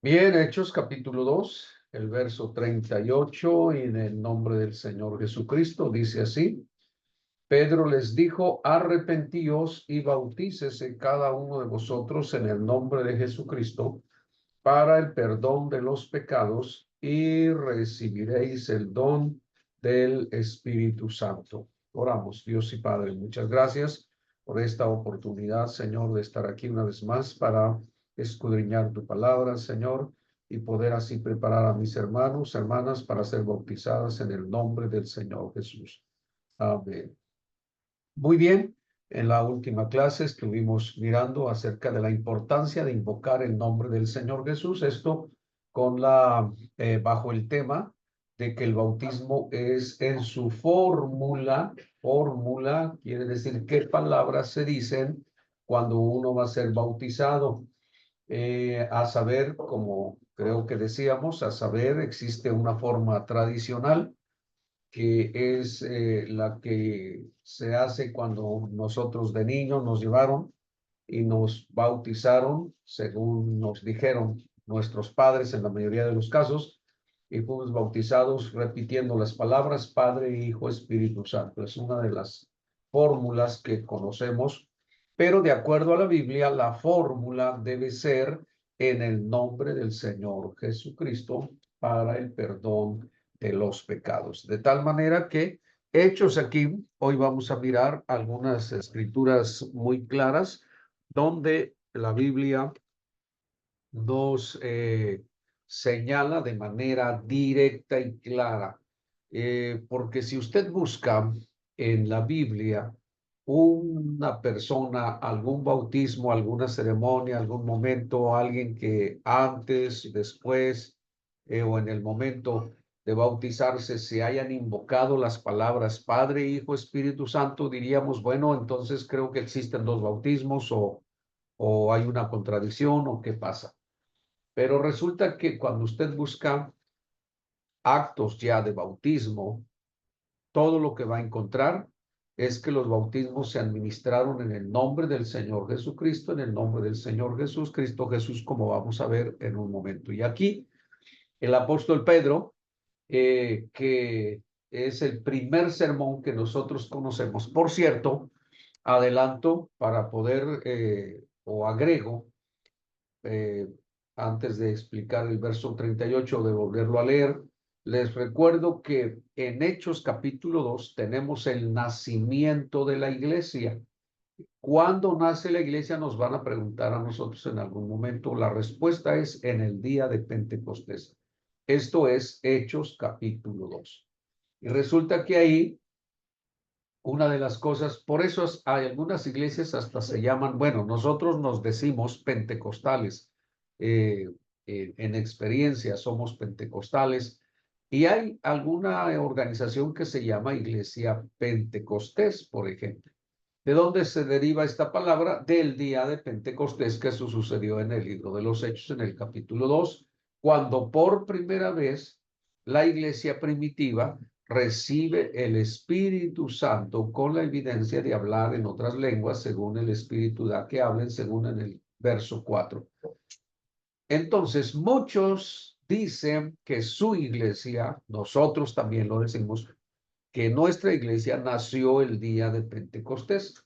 Bien, Hechos capítulo 2, el verso 38, y en el nombre del Señor Jesucristo, dice así: Pedro les dijo: arrepentíos y bautícese cada uno de vosotros en el nombre de Jesucristo para el perdón de los pecados, y recibiréis el don del Espíritu Santo. Oramos. Dios y Padre, muchas gracias por esta oportunidad, Señor, de estar aquí una vez más para escudriñar tu palabra, Señor, y poder así preparar a mis hermanos, hermanas, para ser bautizadas en el nombre del Señor Jesús. Amén. Muy bien, en la última clase estuvimos mirando acerca de la importancia de invocar el nombre del Señor Jesús, esto con bajo el tema de que el bautismo es en su fórmula quiere decir qué palabras se dicen cuando uno va a ser bautizado. A saber, como creo que decíamos, a saber, existe una forma tradicional que es la que se hace cuando nosotros de niños nos llevaron y nos bautizaron, según nos dijeron nuestros padres en la mayoría de los casos, y fuimos bautizados repitiendo las palabras Padre, Hijo, Espíritu Santo. Es una de las fórmulas que conocemos, pero de acuerdo a la Biblia, la fórmula debe ser en el nombre del Señor Jesucristo para el perdón de los pecados. De tal manera que, hechos aquí, hoy vamos a mirar algunas escrituras muy claras donde la Biblia nos señala de manera directa y clara. Porque si usted busca en la Biblia una persona, algún bautismo, alguna ceremonia, algún momento, alguien que antes, después o en el momento de bautizarse se hayan invocado las palabras Padre, Hijo, Espíritu Santo, diríamos, bueno, entonces creo que existen dos bautismos o hay una contradicción o qué pasa. Pero resulta que cuando usted busca actos ya de bautismo, todo lo que va a encontrar es que los bautismos se administraron en el nombre del Señor Jesucristo, en el nombre del Señor Jesús, Cristo Jesús, como vamos a ver en un momento. Y aquí el apóstol Pedro, que es el primer sermón que nosotros conocemos. Por cierto, adelanto para poder, o agrego, eh, antes de explicar el verso 38, de volverlo a leer, les recuerdo que en Hechos capítulo 2 tenemos el nacimiento de la iglesia. ¿Cuándo nace la iglesia? Nos van a preguntar a nosotros en algún momento. La respuesta es en el día de Pentecostés. Esto es Hechos capítulo 2. Y resulta que ahí una de las cosas, por eso hay algunas iglesias hasta se llaman, bueno, nosotros nos decimos pentecostales, eh, en experiencia somos pentecostales, y hay alguna organización que se llama Iglesia Pentecostés, por ejemplo. ¿De dónde se deriva esta palabra? Del día de Pentecostés, que eso sucedió en el libro de los Hechos, en el capítulo 2, cuando por primera vez la iglesia primitiva recibe el Espíritu Santo con la evidencia de hablar en otras lenguas, según el Espíritu da que hablen, según en el verso 4. Entonces, muchos dicen que su iglesia, nosotros también lo decimos, que nuestra iglesia nació el día de Pentecostés.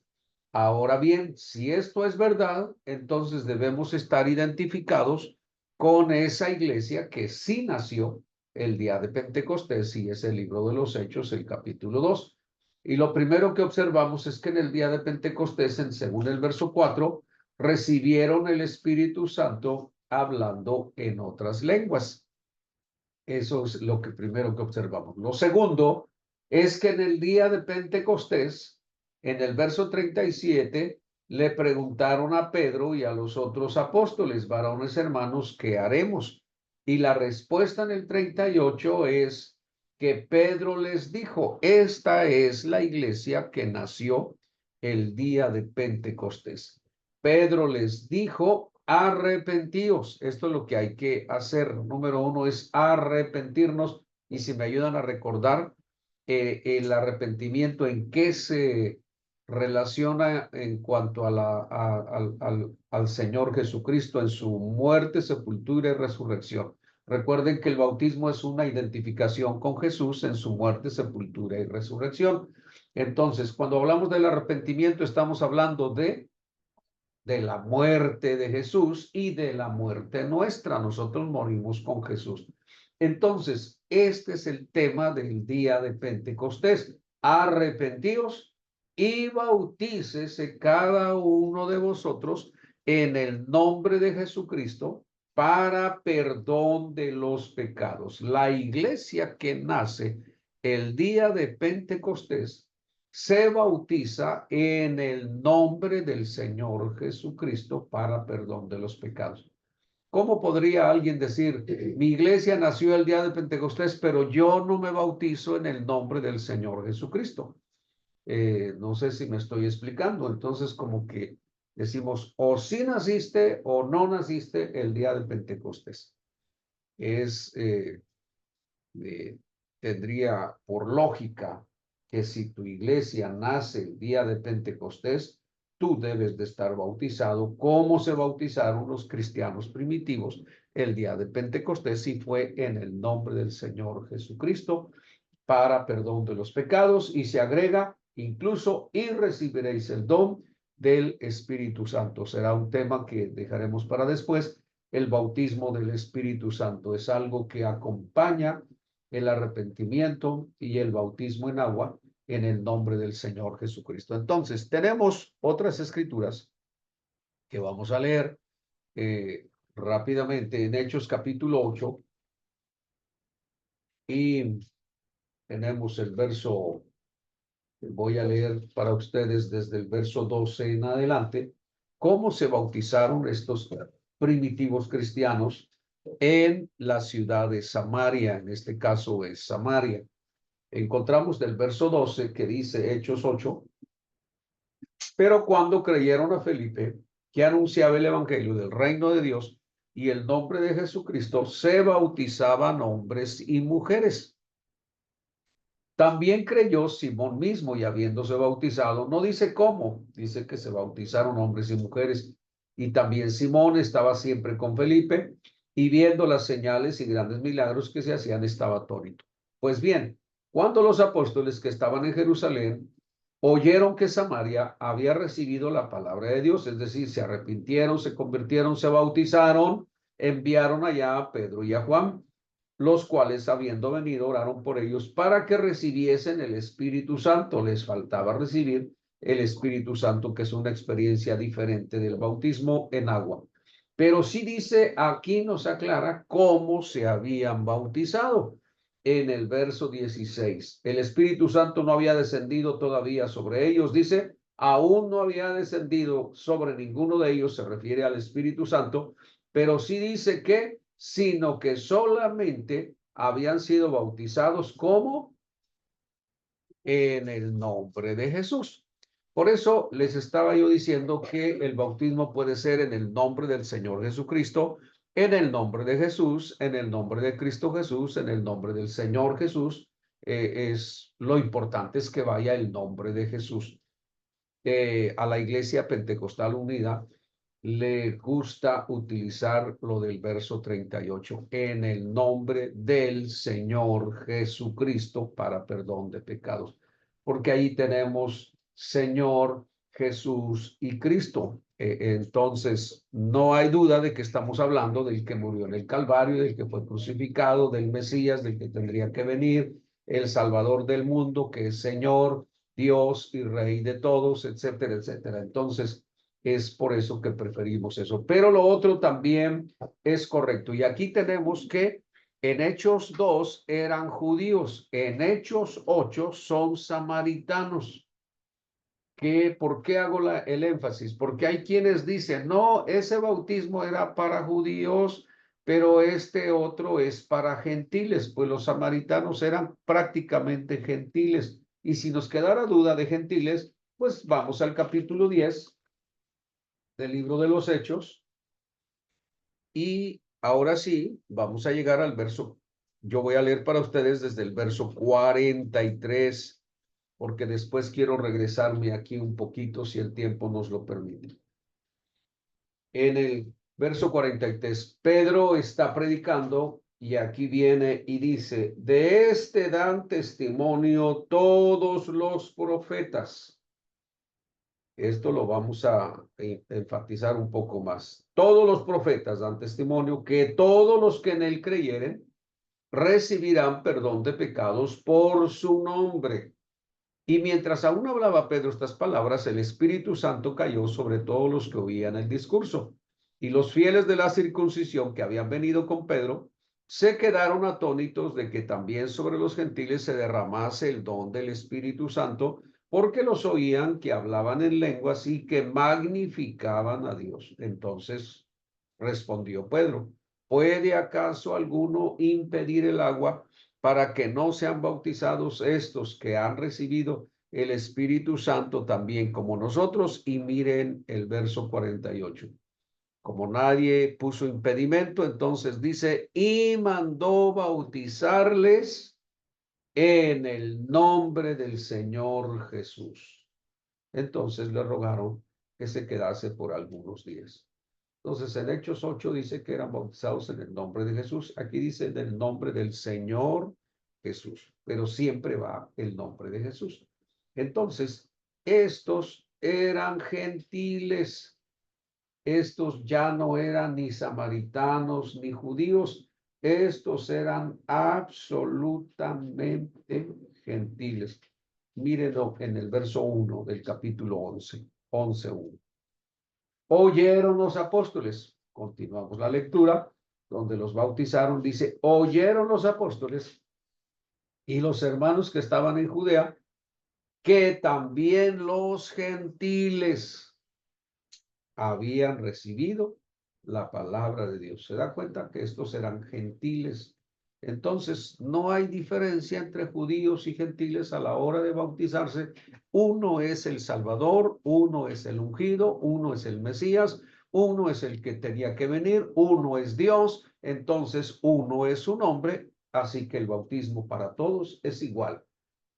Ahora bien, si esto es verdad, entonces debemos estar identificados con esa iglesia que sí nació el día de Pentecostés, y es el libro de los Hechos, el capítulo 2. Y lo primero que observamos es que en el día de Pentecostés, según el verso 4, recibieron el Espíritu Santo hablando en otras lenguas. Eso es lo que primero que observamos. Lo segundo es que en el día de Pentecostés, en el verso 37, le preguntaron a Pedro y a los otros apóstoles, varones hermanos, ¿qué haremos? Y la respuesta en el 38 es que Pedro les dijo, esta es la iglesia que nació el día de Pentecostés. Pedro les dijo, arrepentíos. Esto es lo que hay que hacer. Número uno es arrepentirnos. Y si me ayudan a recordar el arrepentimiento, ¿en qué relaciona en cuanto a al Señor Jesucristo en su muerte, sepultura y resurrección. Recuerden que el bautismo es una identificación con Jesús en su muerte, sepultura y resurrección. Entonces, cuando hablamos del arrepentimiento, estamos hablando de la muerte de Jesús y de la muerte nuestra. Nosotros morimos con Jesús. Entonces, este es el tema del día de Pentecostés. Arrepentíos y bautícese cada uno de vosotros en el nombre de Jesucristo para perdón de los pecados. La iglesia que nace el día de Pentecostés se bautiza en el nombre del Señor Jesucristo para perdón de los pecados. ¿Cómo podría alguien decir, mi iglesia nació el día de Pentecostés, pero yo no me bautizo en el nombre del Señor Jesucristo? No sé si me estoy explicando. Entonces, como que decimos, o si naciste o no naciste el día de Pentecostés. Es, tendría por lógica que si tu iglesia nace el día de Pentecostés, tú debes de estar bautizado como se bautizaron los cristianos primitivos el día de Pentecostés, y fue en el nombre del Señor Jesucristo para perdón de los pecados, y se agrega incluso y recibiréis el don del Espíritu Santo. Será un tema que dejaremos para después. El bautismo del Espíritu Santo es algo que acompaña el arrepentimiento y el bautismo en agua en el nombre del Señor Jesucristo. Entonces, tenemos otras escrituras que vamos a leer rápidamente en Hechos capítulo 8, y tenemos el verso, voy a leer para ustedes desde el verso 12 en adelante, cómo se bautizaron estos primitivos cristianos en la ciudad de Samaria. En este caso es Samaria. Encontramos del verso 12 que dice Hechos 8, pero cuando creyeron a Felipe, que anunciaba el evangelio del reino de Dios y el nombre de Jesucristo, se bautizaban hombres y mujeres. También creyó Simón mismo, y habiéndose bautizado, no dice cómo, dice que se bautizaron hombres y mujeres. Y también Simón estaba siempre con Felipe, y viendo las señales y grandes milagros que se hacían, estaba atónito. Pues bien, cuando los apóstoles que estaban en Jerusalén oyeron que Samaria había recibido la palabra de Dios, es decir, se arrepintieron, se convirtieron, se bautizaron, enviaron allá a Pedro y a Juan, los cuales, habiendo venido, oraron por ellos para que recibiesen el Espíritu Santo. Les faltaba recibir el Espíritu Santo, que es una experiencia diferente del bautismo en agua. Pero sí dice, aquí nos aclara cómo se habían bautizado. En el verso 16, el Espíritu Santo no había descendido todavía sobre ellos, dice, aún no había descendido sobre ninguno de ellos, se refiere al Espíritu Santo, pero sí dice que sino que solamente habían sido bautizados como en el nombre de Jesús. Por eso les estaba yo diciendo que el bautismo puede ser en el nombre del Señor Jesucristo, en el nombre de Jesús, en el nombre de Cristo Jesús, en el nombre del Señor Jesús. Es lo importante es que vaya el nombre de Jesús. A la Iglesia Pentecostal Unida le gusta utilizar lo del verso 38, en el nombre del Señor Jesucristo para perdón de pecados, porque ahí tenemos Señor, Jesús y Cristo. Entonces, no hay duda de que estamos hablando del que murió en el Calvario, del que fue crucificado, del Mesías, del que tendría que venir, el Salvador del mundo, que es Señor, Dios y Rey de todos, etcétera, etcétera. Entonces, es por eso que preferimos eso. Pero lo otro también es correcto. Y aquí tenemos que en Hechos 2 eran judíos, en Hechos 8 son samaritanos. ¿Por qué hago el énfasis? Porque hay quienes dicen, no, ese bautismo era para judíos, pero este otro es para gentiles. Pues los samaritanos eran prácticamente gentiles. Y si nos quedara duda de gentiles, pues vamos al capítulo 10 del libro de los Hechos, y ahora sí, vamos a llegar al verso. Yo voy a leer para ustedes desde el verso 43 porque después quiero regresarme aquí un poquito si el tiempo nos lo permite. En el verso 43, Pedro está predicando y aquí viene y dice, de este dan testimonio todos los profetas. Esto lo vamos a enfatizar un poco más. Todos los profetas dan testimonio que todos los que en él creyeren recibirán perdón de pecados por su nombre. Y mientras aún hablaba Pedro estas palabras, el Espíritu Santo cayó sobre todos los que oían el discurso. Y los fieles de la circuncisión que habían venido con Pedro se quedaron atónitos de que también sobre los gentiles se derramase el don del Espíritu Santo, porque los oían que hablaban en lenguas y que magnificaban a Dios. Entonces respondió Pedro, ¿puede acaso alguno impedir el agua para que no sean bautizados estos que han recibido el Espíritu Santo también como nosotros? Y miren el verso 48. Como nadie puso impedimento, entonces dice, y mandó bautizarles en el nombre del Señor Jesús. Entonces le rogaron que se quedase por algunos días. Entonces, en Hechos 8 dice que eran bautizados en el nombre de Jesús. Aquí dice en el nombre del Señor Jesús, pero siempre va el nombre de Jesús. Entonces, estos eran gentiles. Estos ya no eran ni samaritanos ni judíos. Estos eran absolutamente gentiles. Mírenlo en el verso 1 del capítulo 11:1. Oyeron los apóstoles. Continuamos la lectura, donde los bautizaron. Dice, oyeron los apóstoles y los hermanos que estaban en Judea, que también los gentiles habían recibido la palabra de Dios. Se da cuenta que estos eran gentiles. Entonces, no hay diferencia entre judíos y gentiles a la hora de bautizarse. Uno es el Salvador, uno es el ungido, uno es el Mesías, uno es el que tenía que venir, uno es Dios, entonces uno es su nombre, así que el bautismo para todos es igual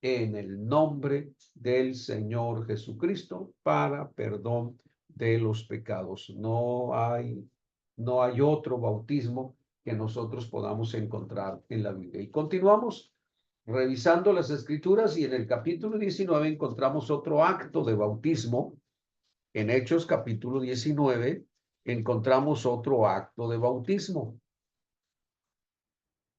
en el nombre del Señor Jesucristo para perdón de los pecados. No hay otro bautismo que nosotros podamos encontrar en la Biblia. Y continuamos revisando las escrituras y en el capítulo 19 encontramos otro acto de bautismo. En Hechos capítulo 19 encontramos otro acto de bautismo.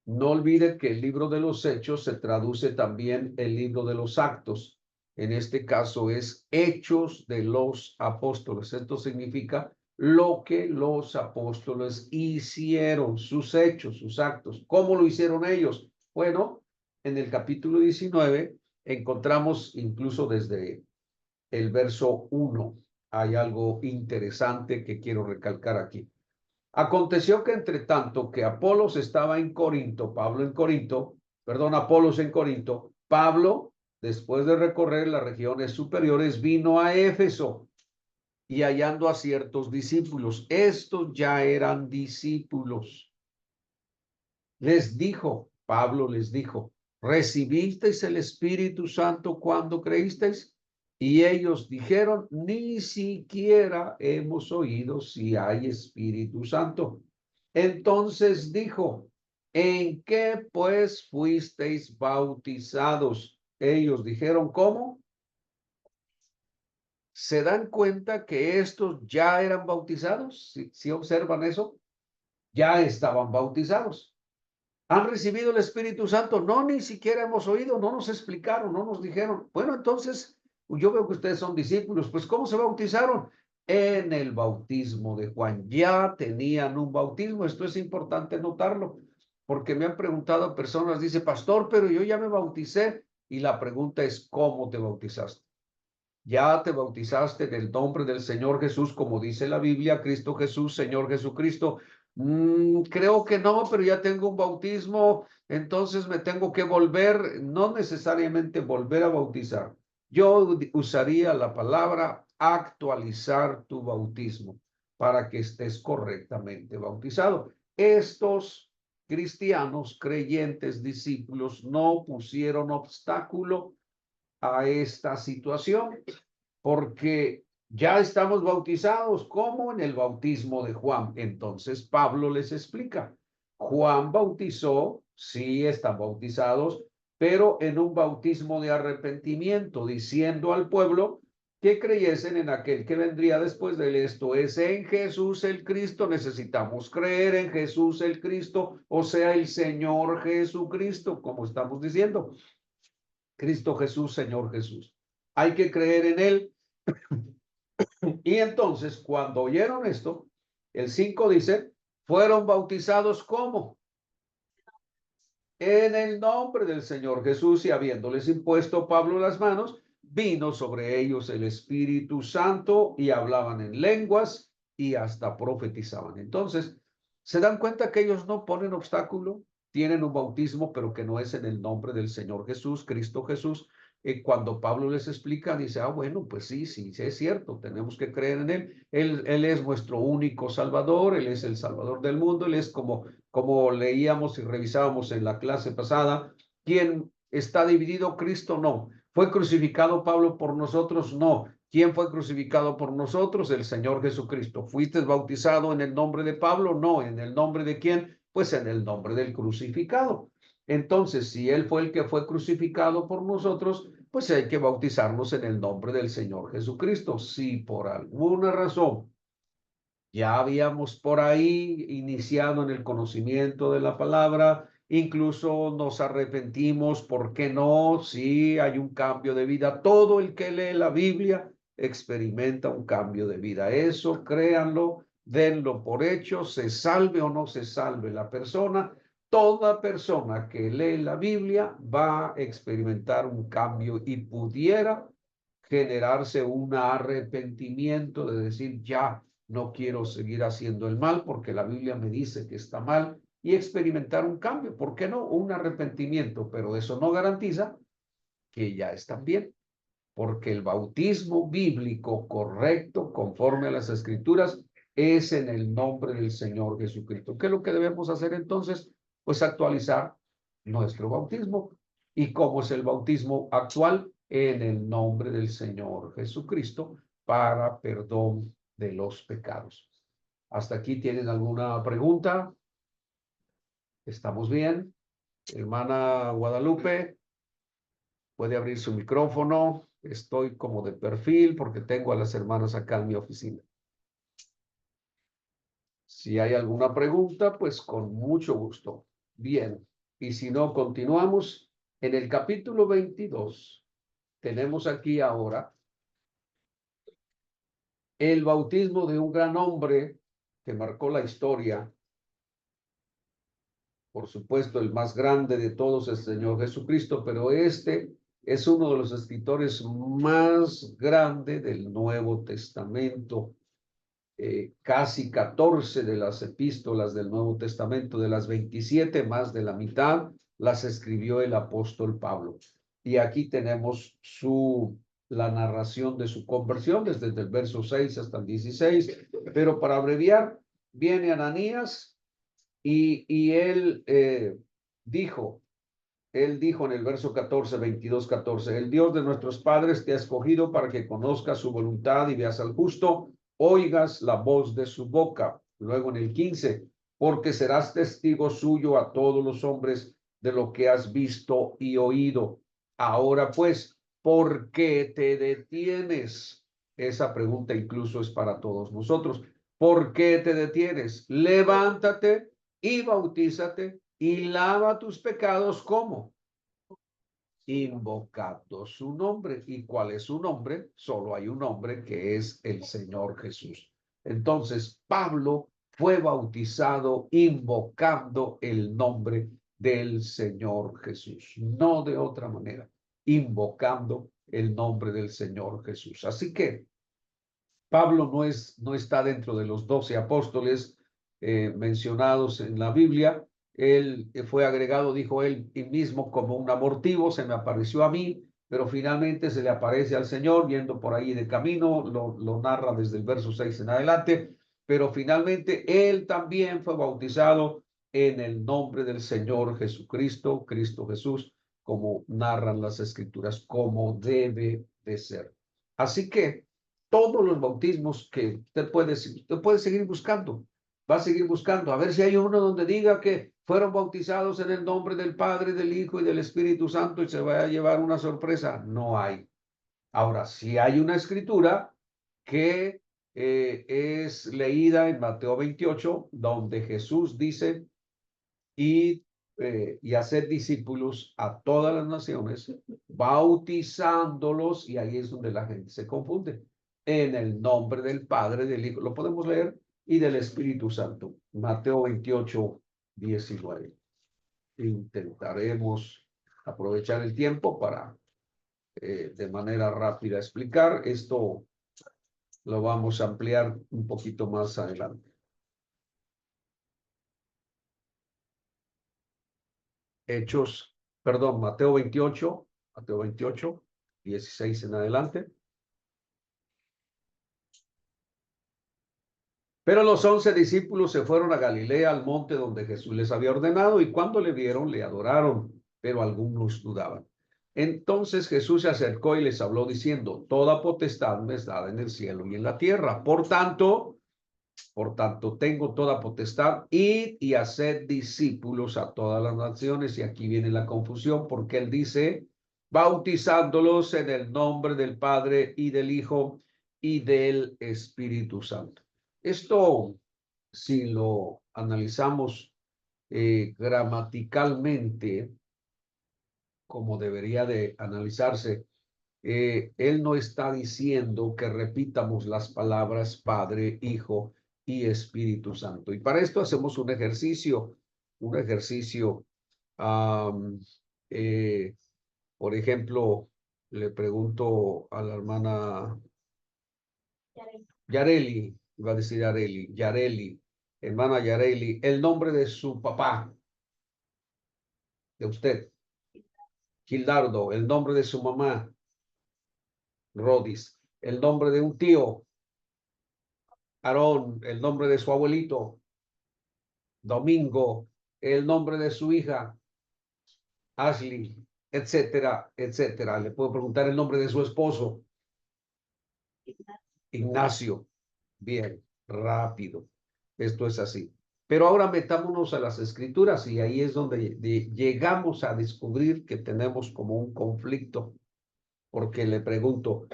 No olvide que el libro de los Hechos se traduce también el libro de los Actos. En este caso es Hechos de los Apóstoles. Esto significa lo que los apóstoles hicieron, sus hechos, sus actos. ¿Cómo lo hicieron ellos? Bueno, en el capítulo 19 encontramos incluso desde el verso 1. Hay algo interesante que quiero recalcar aquí. Aconteció que entre tanto que Apolos estaba en Corinto, Apolos en Corinto, Pablo, después de recorrer las regiones superiores, vino a Éfeso y hallando a ciertos discípulos. Estos ya eran discípulos. Pablo les dijo, ¿recibisteis el Espíritu Santo cuando creísteis? Y ellos dijeron, ni siquiera hemos oído si hay Espíritu Santo. Entonces dijo, ¿en qué pues fuisteis bautizados? Ellos dijeron, ¿cómo? ¿Se dan cuenta que estos ya eran bautizados? ¿Sí observan eso? Ya estaban bautizados. ¿Han recibido el Espíritu Santo? No, ni siquiera hemos oído, no nos explicaron, no nos dijeron. Bueno, entonces, yo veo que ustedes son discípulos, pues ¿cómo se bautizaron? En el bautismo de Juan. Ya tenían un bautismo, esto es importante notarlo, porque me han preguntado personas, dice, pastor, pero yo ya me bauticé, y la pregunta es, ¿cómo te bautizaste? Ya te bautizaste en el nombre del Señor Jesús, como dice la Biblia, Cristo Jesús, Señor Jesucristo. Creo que no, pero ya tengo un bautismo, entonces me tengo que volver, no necesariamente volver a bautizar. Yo usaría la palabra actualizar tu bautismo para que estés correctamente bautizado. Estos cristianos, creyentes, discípulos, no pusieron obstáculo a esta situación, porque ya estamos bautizados como en el bautismo de Juan. Entonces Pablo les explica, Juan bautizó, sí están bautizados, pero en un bautismo de arrepentimiento, diciendo al pueblo que creyesen en aquel que vendría después de él, esto es en Jesús el Cristo. Necesitamos creer en Jesús el Cristo, o sea, el Señor Jesucristo, como estamos diciendo, Cristo Jesús, Señor Jesús. Hay que creer en él. Y entonces, cuando oyeron esto, el 5 dice, fueron bautizados ¿cómo? En el nombre del Señor Jesús, y habiéndoles impuesto Pablo las manos, vino sobre ellos el Espíritu Santo y hablaban en lenguas y hasta profetizaban. Entonces, ¿se dan cuenta que ellos no ponen obstáculo? Tienen un bautismo, pero que no es en el nombre del Señor Jesús, Cristo Jesús. Cuando Pablo les explica, dice, bueno, pues sí, es cierto, tenemos que creer en él. Él es nuestro único Salvador, Él es el Salvador del mundo, Él es como leíamos y revisábamos en la clase pasada, ¿quién está dividido? Cristo no. ¿Fue crucificado Pablo por nosotros? No. ¿Quién fue crucificado por nosotros? El Señor Jesucristo. ¿Fuiste bautizado en el nombre de Pablo? No. ¿En el nombre de quién? Pues en el nombre del crucificado. Entonces, si Él fue el que fue crucificado por nosotros, pues hay que bautizarnos en el nombre del Señor Jesucristo. Si por alguna razón ya habíamos por ahí iniciado en el conocimiento de la palabra, incluso nos arrepentimos, ¿por qué no? Sí, hay un cambio de vida. Todo el que lee la Biblia experimenta un cambio de vida. Eso, créanlo, denlo por hecho, se salve o no se salve la persona. Toda persona que lee la Biblia va a experimentar un cambio y pudiera generarse un arrepentimiento de decir, ya no quiero seguir haciendo el mal porque la Biblia me dice que está mal, y experimentar un cambio. ¿Por qué no? Un arrepentimiento, pero eso no garantiza que ya están bien, porque el bautismo bíblico correcto, conforme a las Escrituras, es en el nombre del Señor Jesucristo. ¿Qué es lo que debemos hacer entonces? Pues actualizar nuestro bautismo. ¿Y cómo es el bautismo actual? En el nombre del Señor Jesucristo para perdón de los pecados. ¿Hasta aquí tienen alguna pregunta? ¿Estamos bien? Hermana Guadalupe, puede abrir su micrófono. Estoy como de perfil porque tengo a las hermanas acá en mi oficina. Si hay alguna pregunta, pues con mucho gusto. Bien, y si no, continuamos. En el capítulo 22 tenemos aquí ahora el bautismo de un gran hombre que marcó la historia. Por supuesto, el más grande de todos es el Señor Jesucristo, pero este es uno de los escritores más grandes del Nuevo Testamento. Casi 14 de las epístolas del Nuevo Testamento, de las 27, más de la mitad, las escribió el apóstol Pablo. Y aquí tenemos la narración de su conversión, desde el verso 6 hasta el 16, pero para abreviar, viene Ananías y dijo, él dijo en el verso 14, 22, 14, el Dios de nuestros padres te ha escogido para que conozcas su voluntad y veas al justo, oigas la voz de su boca. Luego en el 15, porque serás testigo suyo a todos los hombres de lo que has visto y oído. Ahora pues, ¿por qué te detienes? Esa pregunta incluso es para todos nosotros. ¿Por qué te detienes? Levántate y bautízate y lava tus pecados. ¿Cómo? Invocando su nombre. ¿Y cuál es su nombre? Solo hay un nombre, que es el Señor Jesús. Entonces, Pablo fue bautizado invocando el nombre del Señor Jesús, no de otra manera, invocando el nombre del Señor Jesús. Así que Pablo no está dentro de los 12 apóstoles mencionados en la Biblia. Él fue agregado, dijo él mismo, como un abortivo, se me apareció a mí, pero finalmente se le aparece al Señor yendo por ahí de camino, lo narra desde el verso 6 en adelante, pero finalmente él también fue bautizado en el nombre del Señor Jesucristo, Cristo Jesús, como narran las escrituras, como debe de ser. Así que todos los bautismos que usted puede seguir buscando, va a seguir buscando, a ver si hay uno donde diga que fueron bautizados en el nombre del Padre, del Hijo y del Espíritu Santo y se vaya a llevar una sorpresa. No hay. Ahora, si hay una escritura que es leída en Mateo 28, donde Jesús dice, y hacer discípulos a todas las naciones, bautizándolos, y ahí es donde la gente se confunde, en el nombre del Padre, del Hijo, lo podemos leer, y del Espíritu Santo. Mateo 28, 19. Intentaremos aprovechar el tiempo para de manera rápida explicar. Esto lo vamos a ampliar un poquito más adelante. Hechos, perdón, Mateo 28, 16 en adelante. Pero los 11 discípulos se fueron a Galilea, al monte donde Jesús les había ordenado, y cuando le vieron, le adoraron, pero algunos dudaban. Entonces Jesús se acercó y les habló diciendo, toda potestad me es dada en el cielo y en la tierra. Por tanto, tengo toda potestad, id y haced discípulos a todas las naciones. Y aquí viene la confusión, porque él dice, bautizándolos en el nombre del Padre y del Hijo y del Espíritu Santo. Esto, si lo analizamos gramaticalmente, como debería de analizarse, él no está diciendo que repitamos las palabras Padre, Hijo y Espíritu Santo. Y para esto hacemos un ejercicio, um, eh, por ejemplo, le pregunto a la hermana Yareli, iba a decir Yareli, hermana Yareli, el nombre de su papá, de usted, Gildardo, el nombre de su mamá, Rodis, el nombre de un tío, Aarón, el nombre de su abuelito, Domingo, el nombre de su hija, Ashley, etcétera, etcétera. Le puedo preguntar el nombre de su esposo, Ignacio. Bien, rápido. Esto es así. Pero ahora metámonos a las escrituras y ahí es donde llegamos a descubrir que tenemos como un conflicto, porque le pregunto,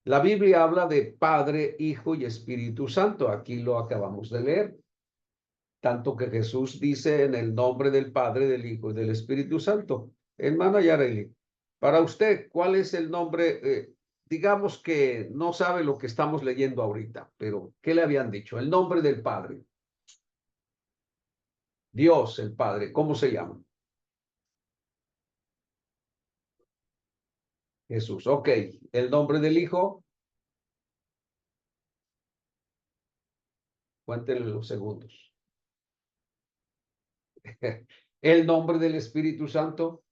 la Biblia habla de Padre, Hijo y Espíritu Santo. Aquí lo acabamos de leer. Tanto que Jesús dice en el nombre del Padre, del Hijo y del Espíritu Santo. Hermana Yareli, para usted, ¿cuál es el nombre? Digamos que no sabe lo que estamos leyendo ahorita, pero ¿qué le habían dicho? El nombre del Padre. Dios, el Padre, ¿cómo se llama? Jesús. Ok, el nombre del Hijo, cuéntenle los segundos. El nombre del Espíritu Santo.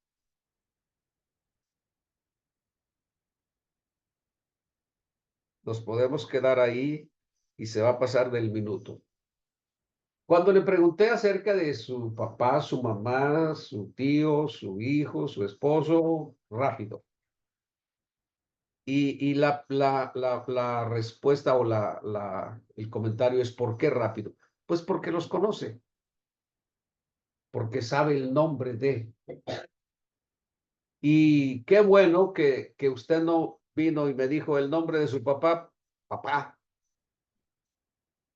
Nos podemos quedar ahí y se va a pasar del minuto. Cuando le pregunté acerca de su papá, su mamá, su tío, su hijo, su esposo, rápido. Y la respuesta o el comentario es, ¿por qué rápido? Pues porque los conoce, porque sabe el nombre de. Y qué bueno que usted no vino y me dijo el nombre de su papá, papá,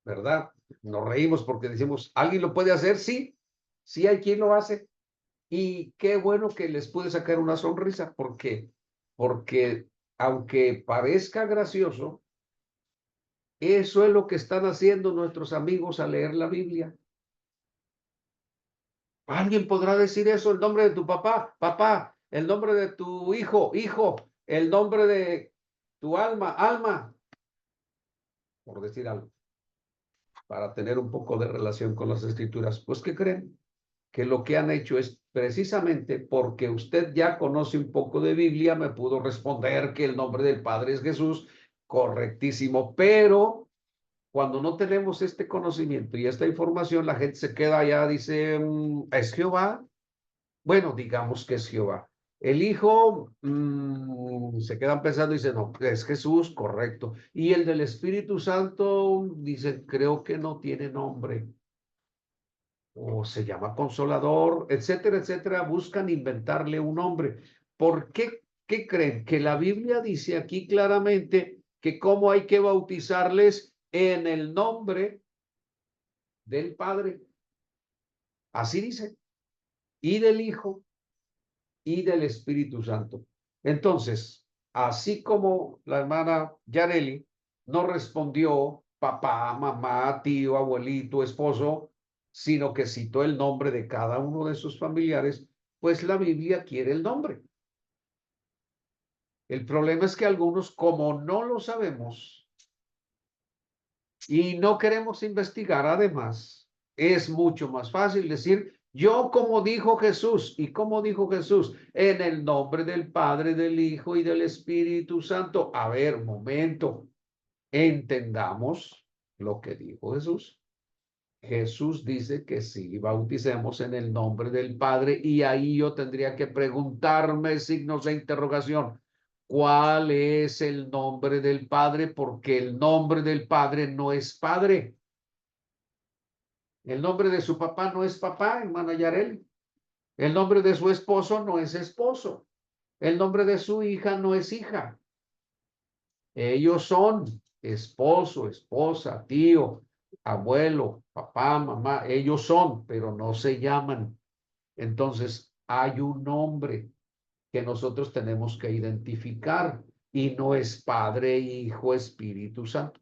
¿verdad? Nos reímos porque decimos, ¿alguien lo puede hacer? Sí, sí hay quien lo hace. Y qué bueno que les pude sacar una sonrisa, porque aunque parezca gracioso, eso es lo que están haciendo nuestros amigos al leer la Biblia. Alguien podrá decir eso, el nombre de tu papá, papá, el nombre de tu hijo, hijo, el nombre de tu alma, alma, por decir algo, para tener un poco de relación con las escrituras. Pues, ¿qué creen? Que lo que han hecho es precisamente porque usted ya conoce un poco de Biblia, me pudo responder que el nombre del Padre es Jesús, correctísimo, pero cuando no tenemos este conocimiento y esta información, la gente se queda allá, dice, ¿es Jehová? Bueno, digamos que es Jehová. El Hijo se quedan pensando y dicen, no, es Jesús, correcto. Y el del Espíritu Santo, dicen, creo que no tiene nombre. O se llama Consolador, etcétera, etcétera. Buscan inventarle un nombre. ¿Por qué? ¿Qué creen? Que la Biblia dice aquí claramente que cómo hay que bautizarles en el nombre del Padre. Así dice. Y del Hijo y del Espíritu Santo. Entonces, así como la hermana Yareli no respondió papá, mamá, tío, abuelito, esposo, sino que citó el nombre de cada uno de sus familiares, pues la Biblia quiere el nombre. El problema es que algunos, como no lo sabemos y no queremos investigar, además, es mucho más fácil decir, yo como dijo Jesús, y como dijo Jesús, en el nombre del Padre, del Hijo y del Espíritu Santo. A ver, momento, entendamos lo que dijo Jesús. Jesús dice que sí, bauticemos en el nombre del Padre, y ahí yo tendría que preguntarme signos de interrogación. ¿Cuál es el nombre del Padre? Porque el nombre del Padre no es Padre. El nombre de su papá no es papá, hermana Yareli. El nombre de su esposo no es esposo. El nombre de su hija no es hija. Ellos son esposo, esposa, tío, abuelo, papá, mamá. Ellos son, pero no se llaman. Entonces, hay un nombre que nosotros tenemos que identificar y no es Padre, Hijo, Espíritu Santo.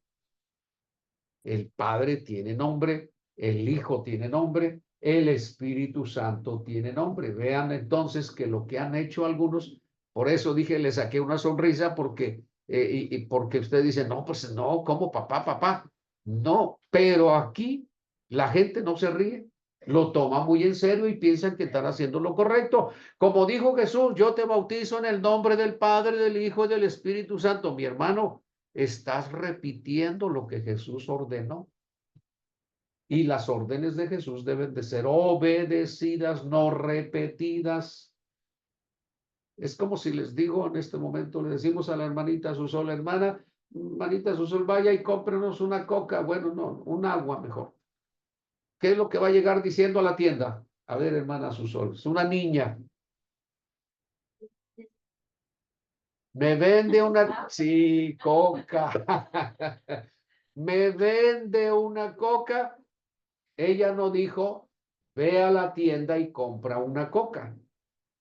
El Padre tiene nombre, el Hijo tiene nombre, el Espíritu Santo tiene nombre. Vean entonces que lo que han hecho algunos, por eso dije, le saqué una sonrisa porque, porque usted dice, no, pues no, ¿cómo papá, papá? No, pero aquí la gente no se ríe, lo toma muy en serio y piensan que están haciendo lo correcto. Como dijo Jesús, yo te bautizo en el nombre del Padre, del Hijo y del Espíritu Santo. Mi hermano, estás repitiendo lo que Jesús ordenó. Y las órdenes de Jesús deben de ser obedecidas, no repetidas. Es como si les digo en este momento, le decimos a la hermanita Susol, hermana, hermanita Susol, vaya y cómprenos una coca. Bueno, no, un agua mejor. ¿Qué es lo que va a llegar diciendo a la tienda? A ver, hermana Susol, es una niña. Me vende una, sí, coca. Me vende una coca. Ella no dijo, ve a la tienda y compra una coca.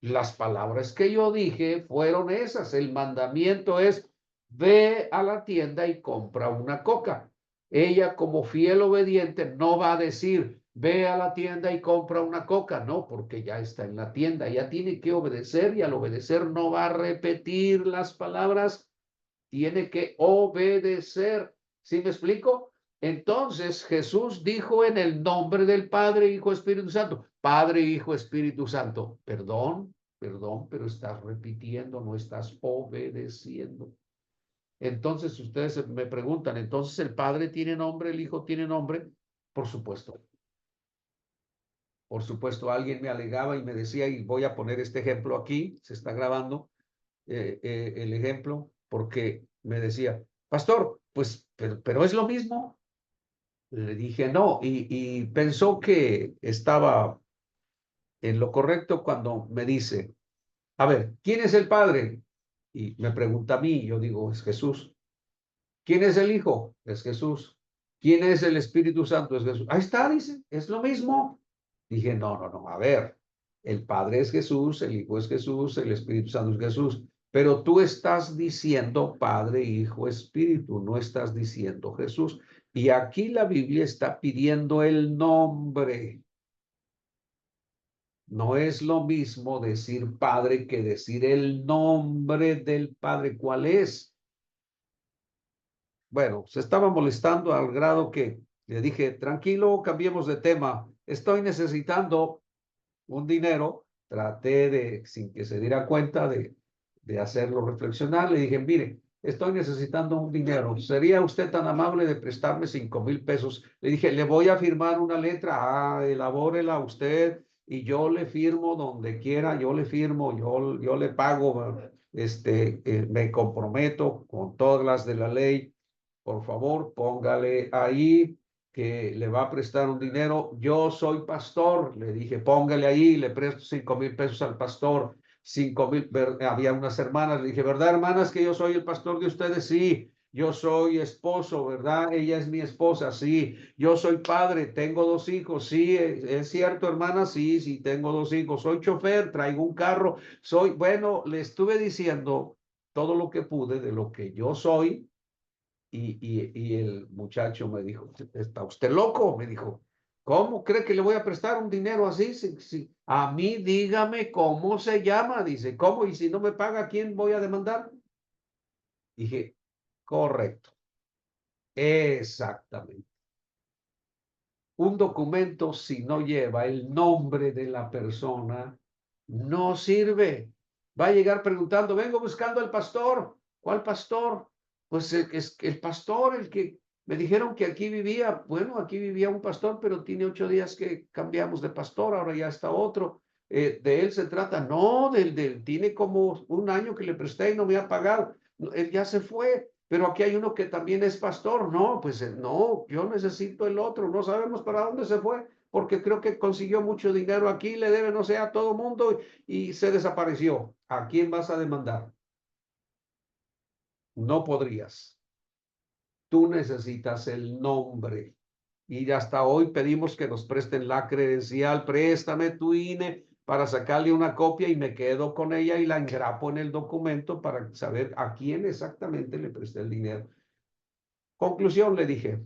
Las palabras que yo dije fueron esas. El mandamiento es, ve a la tienda y compra una coca. Ella, como fiel obediente, no va a decir, ve a la tienda y compra una coca. No, porque ya está en la tienda. Ya tiene que obedecer, y al obedecer no va a repetir las palabras, tiene que obedecer. ¿Sí me explico? Entonces Jesús dijo en el nombre del Padre, Hijo, Espíritu Santo. Padre, Hijo, Espíritu Santo. Perdón, perdón, pero estás repitiendo, no estás obedeciendo. Entonces ustedes me preguntan, ¿entonces el Padre tiene nombre, el Hijo tiene nombre? Por supuesto. Por supuesto, alguien me alegaba y me decía, y voy a poner este ejemplo aquí, se está grabando el ejemplo, porque me decía, pastor, pues, pero es lo mismo. Le dije, no, y pensó que estaba en lo correcto cuando me dice, a ver, ¿quién es el Padre? Y me pregunta a mí, yo digo, es Jesús. ¿Quién es el Hijo? Es Jesús. ¿Quién es el Espíritu Santo? Es Jesús. Ahí está, dice, es lo mismo. Dije, no, no, no, a ver, el Padre es Jesús, el Hijo es Jesús, el Espíritu Santo es Jesús, pero tú estás diciendo Padre, Hijo, Espíritu, no estás diciendo Jesús. Y aquí la Biblia está pidiendo el nombre. No es lo mismo decir Padre que decir el nombre del Padre. ¿Cuál es? Bueno, se estaba molestando al grado que le dije, tranquilo, cambiemos de tema. Estoy necesitando un dinero. Traté de, sin que se diera cuenta, de hacerlo reflexionar. Le dije, mire, estoy necesitando un dinero. ¿Sería usted tan amable de prestarme 5,000 pesos? Le dije, le voy a firmar una letra. Ah, elabórela usted y yo le firmo donde quiera, yo le firmo, yo le pago, me comprometo con todas las de la ley. Por favor, póngale ahí que le va a prestar un dinero. Yo soy pastor, le dije, póngale ahí, le presto 5,000 pesos al pastor. 5,000, había unas hermanas, le dije, ¿verdad, hermanas, que yo soy el pastor de ustedes? Sí. Yo soy esposo, ¿verdad? Ella es mi esposa, sí. Yo soy padre, tengo 2 hijos, sí. ¿Es cierto, hermana? Sí, sí, tengo 2 hijos. Soy chofer, traigo un carro. Bueno, le estuve diciendo todo lo que pude de lo que yo soy. Y el muchacho me dijo, ¿está usted loco? Me dijo, ¿cómo cree que le voy a prestar un dinero así? A mí dígame cómo se llama. Dice, ¿cómo? Y si no me paga, ¿a quién voy a demandar? Dije, correcto, exactamente. Un documento, si no lleva el nombre de la persona, no sirve. Va a llegar preguntando, vengo buscando al pastor. ¿Cuál pastor? Pues es el pastor, el que me dijeron que aquí vivía. Bueno, aquí vivía un pastor, pero tiene 8 días que cambiamos de pastor, ahora ya está otro. De él se trata, no, tiene como un año que le presté y no me ha pagado. Él ya se fue, pero aquí hay uno que también es pastor. No, pues no, yo necesito el otro. No sabemos para dónde se fue, porque creo que consiguió mucho dinero aquí, le debe, no sé, a todo mundo y se desapareció. ¿A quién vas a demandar? No podrías. Tú necesitas el nombre. Y hasta hoy pedimos que nos presten la credencial. Préstame tu INE para sacarle una copia y me quedo con ella y la engrapo en el documento para saber a quién exactamente le presté el dinero. Conclusión, le dije,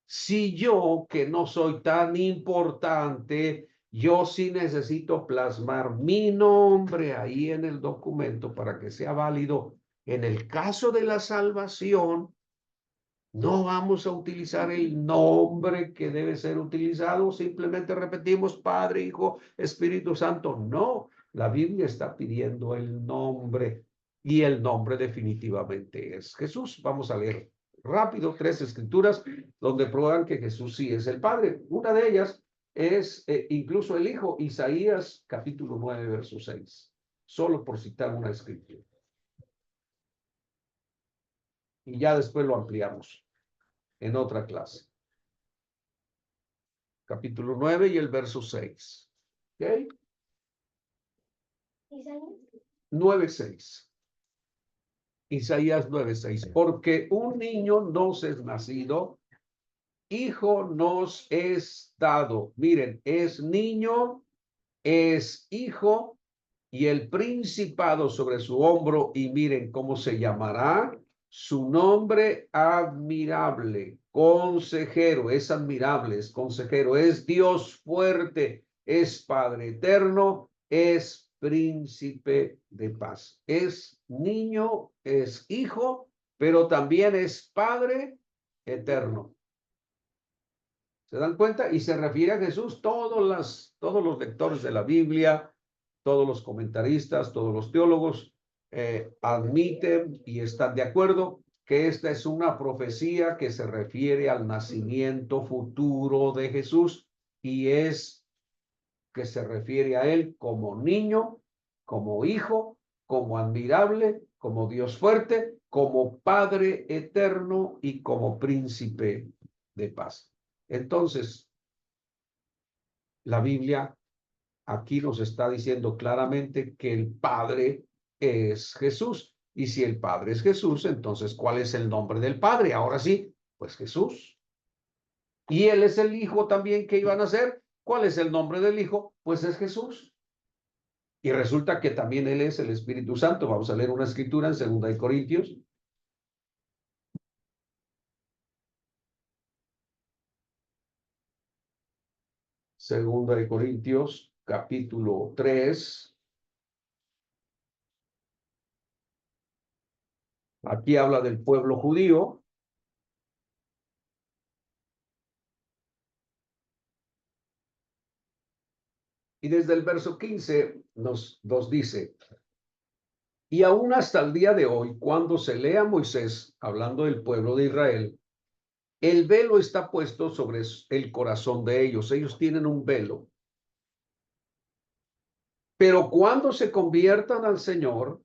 si yo, que no soy tan importante, yo sí necesito plasmar mi nombre ahí en el documento para que sea válido. En el caso de la salvación, no vamos a utilizar el nombre que debe ser utilizado, simplemente repetimos Padre, Hijo, Espíritu Santo. No, la Biblia está pidiendo el nombre y el nombre definitivamente es Jesús. Vamos a leer rápido 3 escrituras donde prueban que Jesús sí es el Padre. Una de ellas es incluso el Hijo, Isaías capítulo 9, verso 6, solo por citar una escritura. Y ya después lo ampliamos en otra clase. Capítulo 9 y el verso 6. ¿Ok? 9:6. Isaías 9:6. Porque un niño nos es nacido, hijo nos es dado. Miren, es niño, es hijo, y el principado sobre su hombro, y miren cómo se llamará. Su nombre admirable, consejero, es admirable, es consejero, es Dios fuerte, es Padre eterno, es príncipe de paz. Es niño, es hijo, pero también es Padre eterno. ¿Se dan cuenta? Y se refiere a Jesús. Todos los lectores de la Biblia, todos los comentaristas, todos los teólogos admiten y están de acuerdo que esta es una profecía que se refiere al nacimiento futuro de Jesús y es que se refiere a él como niño, como hijo, como admirable, como Dios fuerte, como Padre eterno y como príncipe de paz. Entonces, la Biblia aquí nos está diciendo claramente que el Padre es Jesús. Y si el Padre es Jesús, entonces, ¿cuál es el nombre del Padre? Ahora sí, pues Jesús. Y él es el Hijo también que iban a ser. ¿Cuál es el nombre del Hijo? Pues es Jesús. Y resulta que también él es el Espíritu Santo. Vamos a leer una escritura en 2 Corintios. Segunda de Corintios, capítulo 3. Aquí habla del pueblo judío. Y desde el verso 15 nos dice, y aún hasta el día de hoy, cuando se lee a Moisés hablando del pueblo de Israel, el velo está puesto sobre el corazón de ellos. Ellos tienen un velo. Pero cuando se conviertan al Señor,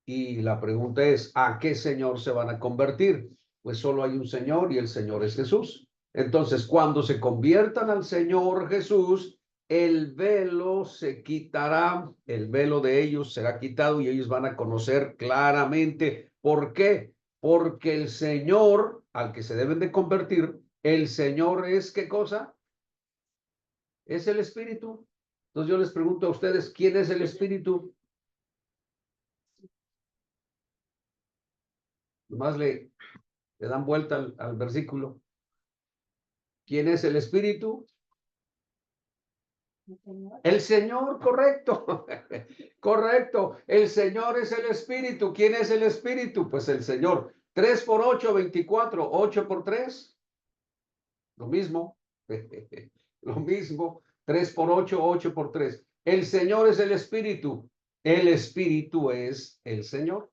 y la pregunta es, ¿a qué Señor se van a convertir? Pues solo hay un Señor y el Señor es Jesús. Entonces, cuando se conviertan al Señor Jesús, el velo se quitará, el velo de ellos será quitado y ellos van a conocer claramente. ¿Por qué? Porque el Señor al que se deben de convertir, el Señor es, ¿qué cosa? Es el Espíritu. Entonces yo les pregunto a ustedes, ¿quién es el Espíritu? Nomás le dan vuelta al versículo. ¿Quién es el Espíritu? El Señor, correcto. Correcto. El Señor es el Espíritu. ¿Quién es el Espíritu? Pues el Señor. 3 por 8, 24. 8 por 3. Lo mismo. Lo mismo. 3 por 8, 8 por 3. El Señor es el Espíritu. El Espíritu es el Señor.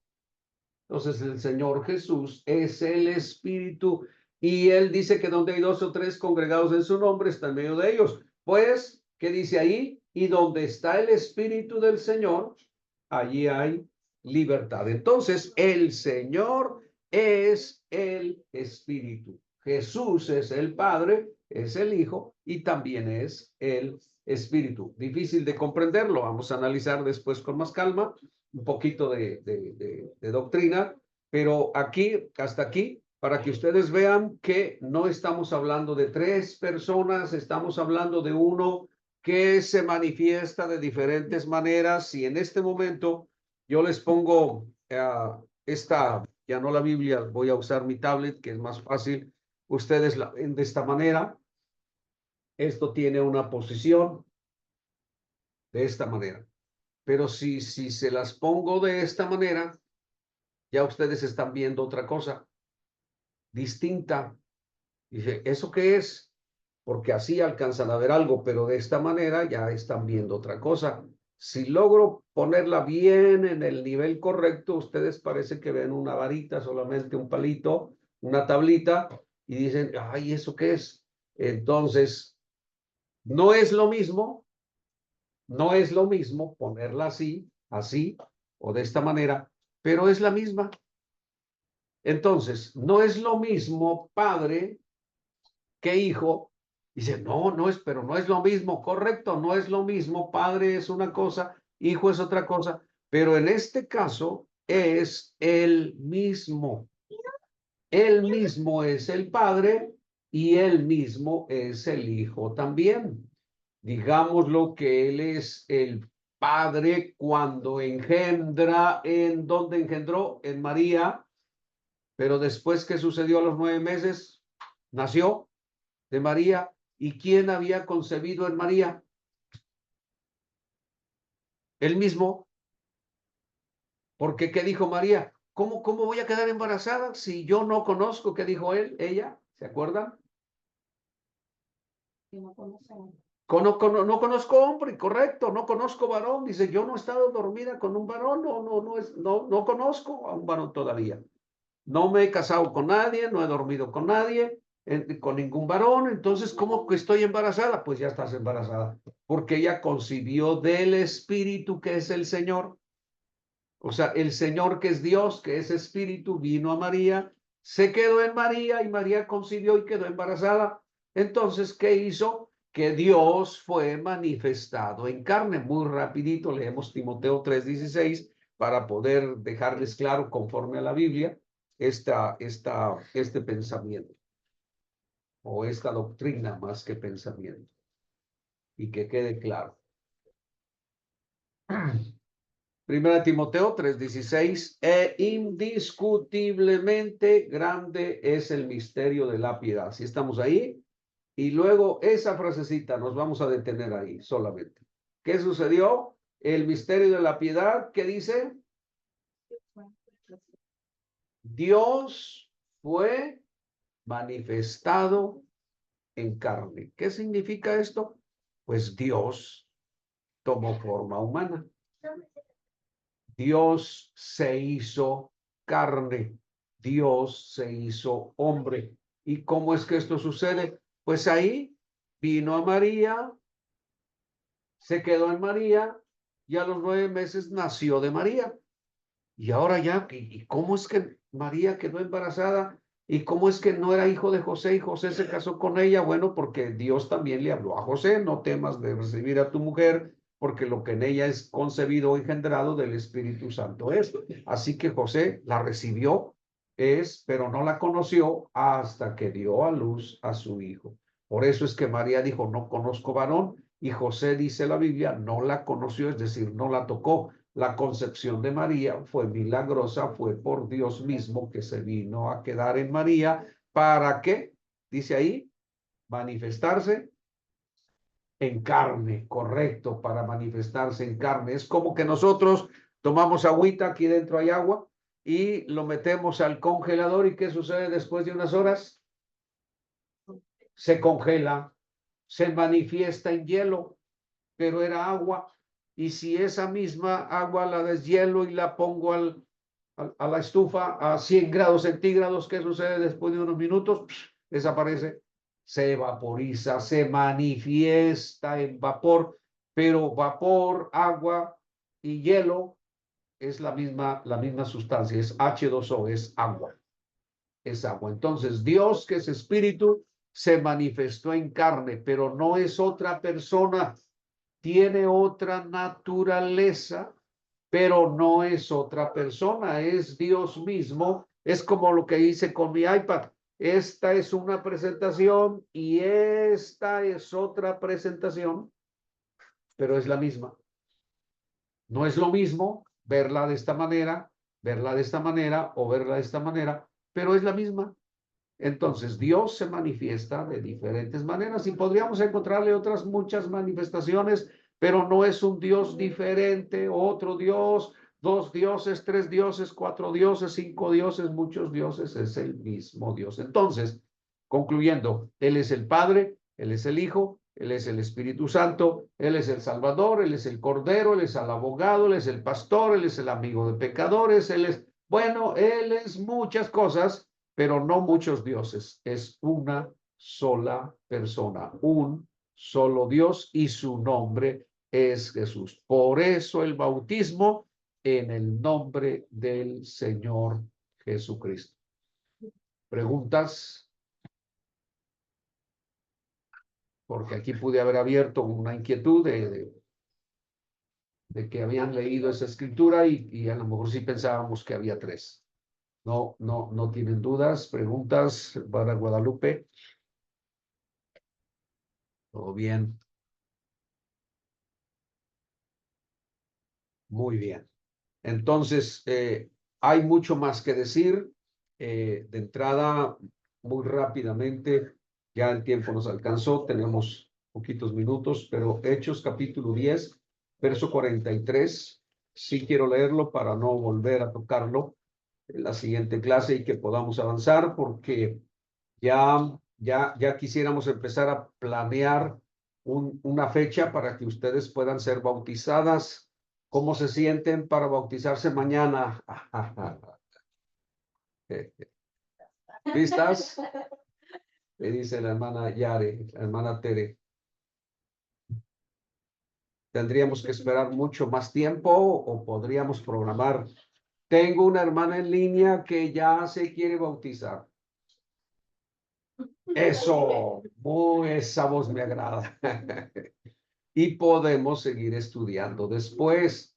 Entonces el Señor Jesús es el Espíritu y Él dice que donde hay dos o tres congregados en su nombre está en medio de ellos. Pues, ¿qué dice ahí? Y donde está el Espíritu del Señor, allí hay libertad. Entonces el Señor es el Espíritu. Jesús es el Padre, es el Hijo y también es el Espíritu. Difícil de comprenderlo, vamos a analizar después con más calma un poquito de doctrina, pero aquí, hasta aquí, para que ustedes vean que no estamos hablando de tres personas, estamos hablando de uno que se manifiesta de diferentes maneras. Y en este momento yo les pongo esta, ya no la Biblia, voy a usar mi tablet, que es más fácil. Ustedes la ven de esta manera. Esto tiene una posición de esta manera. Pero si se las pongo de esta manera, ya ustedes están viendo otra cosa distinta. Dice, ¿eso qué es? Porque así alcanzan a ver algo, pero de esta manera ya están viendo otra cosa. Si logro ponerla bien en el nivel correcto, ustedes parece que ven una varita, solamente un palito, una tablita, y dicen, ay, ¿eso qué es? Entonces, no es lo mismo, no es lo mismo ponerla así, así, o de esta manera, pero es la misma. Entonces, no es lo mismo padre que hijo. Dice, no, no es, pero no es lo mismo, correcto, no es lo mismo. Padre es una cosa, hijo es otra cosa, pero en este caso es el mismo. Él mismo es el padre y él mismo es el hijo también. Digámoslo que él es el padre cuando engendra, ¿en dónde engendró? En María. Pero después, ¿qué sucedió a los 9 meses? Nació de María. ¿Y quién había concebido en María? Él mismo. Porque, ¿qué dijo María? ¿Cómo voy a quedar embarazada si yo no conozco? ¿Qué dijo él? Ella, ¿se acuerdan? No conozco hombre, correcto, no conozco varón. Dice, yo no he estado dormida con un varón, no conozco a un varón todavía. No me he casado con nadie, no he dormido con nadie, con ningún varón. Entonces, ¿cómo que estoy embarazada? Pues ya estás embarazada, porque ella concibió del Espíritu que es el Señor. O sea, el Señor que es Dios, que es Espíritu, vino a María, se quedó en María y María concibió y quedó embarazada. Entonces, ¿qué hizo? Que Dios fue manifestado en carne. Muy rapidito leemos Timoteo 3:16 para poder dejarles claro conforme a la Biblia este pensamiento o esta doctrina más que pensamiento y que quede claro. Primera Timoteo 3:16, indiscutiblemente grande es el misterio de la piedad. ¿Sí estamos ahí? Y luego esa frasecita, nos vamos a detener ahí solamente. ¿Qué sucedió? El misterio de la piedad, ¿qué dice? Dios fue manifestado en carne. ¿Qué significa esto? Pues Dios tomó forma humana. Dios se hizo carne, Dios se hizo hombre. ¿Y cómo es que esto sucede? Pues ahí vino a María, se quedó en María y a los 9 meses nació de María. Y ahora ya, ¿y cómo es que María quedó embarazada? ¿Y cómo es que no era hijo de José y José se casó con ella? Bueno, porque Dios también le habló a José, no temas de recibir a tu mujer, porque lo que en ella es concebido o engendrado del Espíritu Santo es. Así que José la recibió, pero no la conoció hasta que dio a luz a su hijo. Por eso es que María dijo, no conozco varón, y José, dice la Biblia, no la conoció, es decir, no la tocó. La concepción de María fue milagrosa, fue por Dios mismo que se vino a quedar en María. ¿Para qué? Dice ahí, manifestarse en carne, correcto, para manifestarse en carne. Es como que nosotros tomamos agüita, aquí dentro hay agua, y lo metemos al congelador. ¿Y qué sucede después de unas horas? Se congela, se manifiesta en hielo, pero era agua. Y si esa misma agua la deshielo y la pongo a la estufa a 100 grados centígrados, ¿qué sucede después de unos minutos? Desaparece, se vaporiza, se manifiesta en vapor, pero vapor, agua y hielo es la misma sustancia, es H2O, es agua, es agua. Entonces, Dios, que es espíritu, se manifestó en carne, pero no es otra persona, tiene otra naturaleza, pero no es otra persona, es Dios mismo. Es como lo que hice con mi iPad. Esta es una presentación y esta es otra presentación, pero es la misma. No es lo mismo verla de esta manera, verla de esta manera o verla de esta manera, pero es la misma. Entonces, Dios se manifiesta de diferentes maneras y podríamos encontrarle otras muchas manifestaciones, pero no es un Dios diferente, otro Dios, dos dioses, tres dioses, cuatro dioses, cinco dioses, muchos dioses, es el mismo Dios. Entonces, concluyendo, Él es el Padre, Él es el Hijo, Él es el Espíritu Santo, Él es el Salvador, Él es el Cordero, Él es el abogado, Él es el pastor, Él es el amigo de pecadores, Él es, bueno, Él es muchas cosas, pero no muchos dioses, es una sola persona, un solo Dios y su nombre es Jesús. Por eso el bautismo en el nombre del Señor Jesucristo. ¿Preguntas? Porque aquí pude haber abierto una inquietud de que habían leído esa escritura y a lo mejor sí pensábamos que había tres. No tienen dudas, preguntas para Guadalupe. Todo bien. Muy bien. Entonces, hay mucho más que decir. De entrada, muy rápidamente, ya el tiempo nos alcanzó, tenemos poquitos minutos, pero Hechos capítulo 10, verso 43, sí quiero leerlo para no volver a tocarlo en la siguiente clase y que podamos avanzar, porque ya quisiéramos empezar a planear una fecha para que ustedes puedan ser bautizadas. ¿Cómo se sienten para bautizarse mañana? ¿Listas? Le dice la hermana Yare, la hermana Tere. ¿Tendríamos que esperar mucho más tiempo o podríamos programar? Tengo una hermana en línea que ya se quiere bautizar. Eso, esa voz me agrada. Y podemos seguir estudiando después.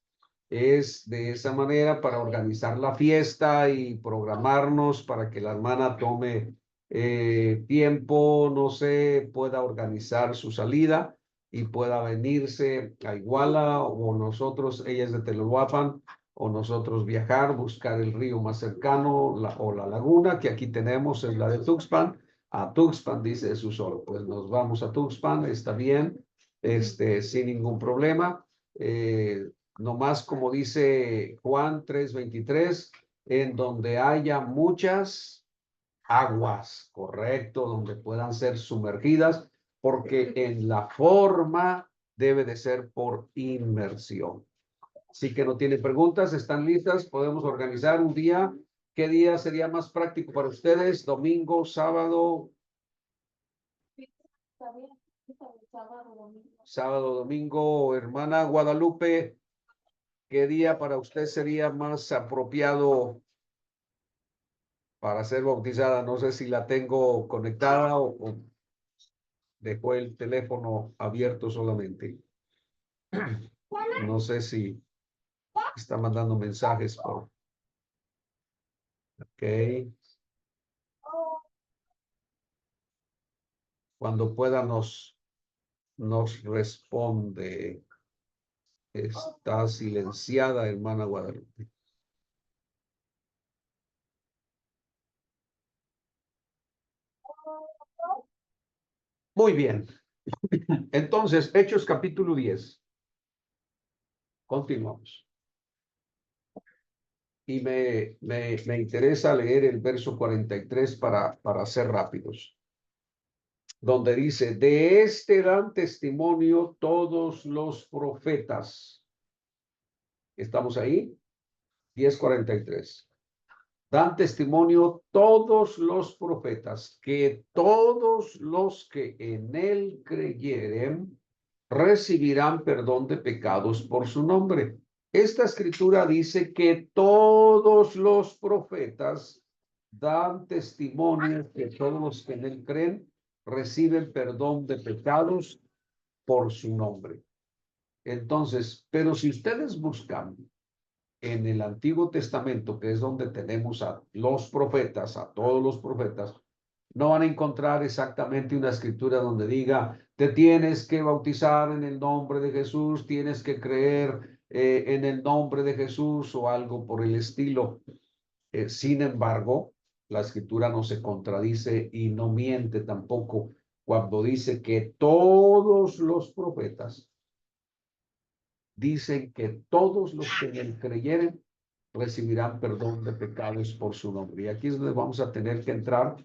Es de esa manera para organizar la fiesta y programarnos para que la hermana tome tiempo, no sé, pueda organizar su salida y pueda venirse a Iguala o nosotros, ella es de Teloluapan, o nosotros viajar, buscar el río más cercano o la laguna que aquí tenemos, es la de Tuxpan. A Tuxpan, dice Jesús solo, pues nos vamos a Tuxpan, está bien, sin ningún problema. Nomás como dice Juan 3:23, en donde haya muchas aguas, correcto, donde puedan ser sumergidas, porque en la forma debe de ser por inmersión. Así que no tiene preguntas, están listas, podemos organizar un día. ¿Qué día sería más práctico para ustedes? ¿Domingo, sábado? Sábado, domingo, hermana Guadalupe. ¿Qué día para usted sería más apropiado para ser bautizada? No sé si la tengo conectada o dejó el teléfono abierto solamente. No sé si está mandando mensajes por... Ok. Cuando pueda nos responde. Está silenciada, hermana Guadalupe. Muy bien. Entonces, Hechos capítulo 10. Continuamos. Y me interesa leer el verso 43 para ser rápidos, donde dice, de este dan testimonio todos los profetas. ¿Estamos ahí? 10:43. Dan testimonio todos los profetas, que todos los que en él creyeren recibirán perdón de pecados por su nombre. Esta escritura dice que todos los profetas dan testimonio que todos los que en él creen reciben perdón de pecados por su nombre. Entonces, pero si ustedes buscan en el Antiguo Testamento, que es donde tenemos a los profetas, a todos los profetas, no van a encontrar exactamente una escritura donde diga, te tienes que bautizar en el nombre de Jesús, tienes que creer en el nombre de Jesús o algo por el estilo. Sin embargo, la escritura no se contradice y no miente tampoco cuando dice que todos los profetas dicen que todos los que en él creyeren recibirán perdón de pecados por su nombre. Y aquí es donde vamos a tener que entrar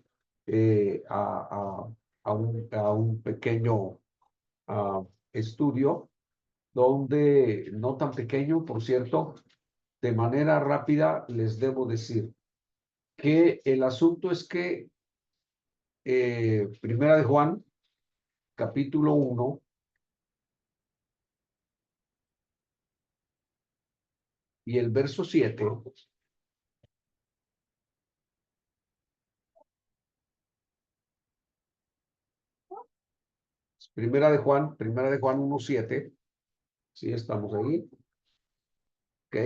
a un pequeño estudio, donde, no tan pequeño, por cierto, de manera rápida les debo decir que el asunto es que Primera de Juan, capítulo 1, y el verso 7, Primera de Juan 1:7, sí, estamos ahí, ok.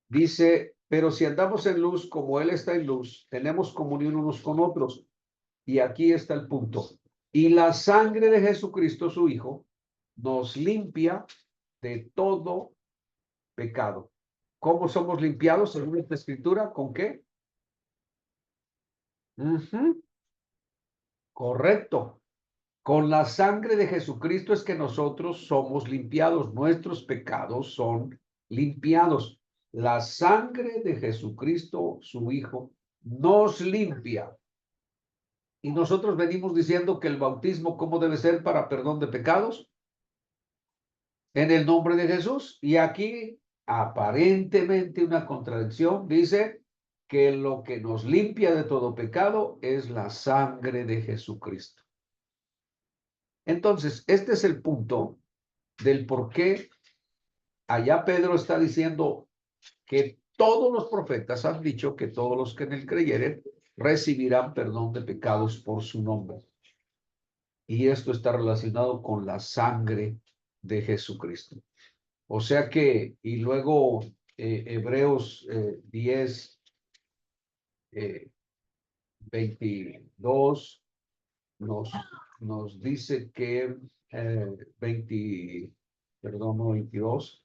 Dice, pero si andamos en luz como Él está en luz, tenemos comunión unos con otros. Y aquí está el punto. Y la sangre de Jesucristo, su Hijo, nos limpia de todo pecado. ¿Cómo somos limpiados según esta escritura? ¿Con qué? Correcto. Con la sangre de Jesucristo es que nosotros somos limpiados. Nuestros pecados son limpiados. La sangre de Jesucristo, su Hijo, nos limpia. Y nosotros venimos diciendo que el bautismo, ¿cómo debe ser para perdón de pecados? En el nombre de Jesús. Y aquí, aparentemente una contradicción, dice que lo que nos limpia de todo pecado es la sangre de Jesucristo. Entonces, este es el punto del por qué allá Pedro está diciendo que todos los profetas han dicho que todos los que en él creyeren recibirán perdón de pecados por su nombre. Y esto está relacionado con la sangre de Jesucristo. O sea que, y luego Hebreos 10, 22 nos, nos dice que 20, perdón, no 22,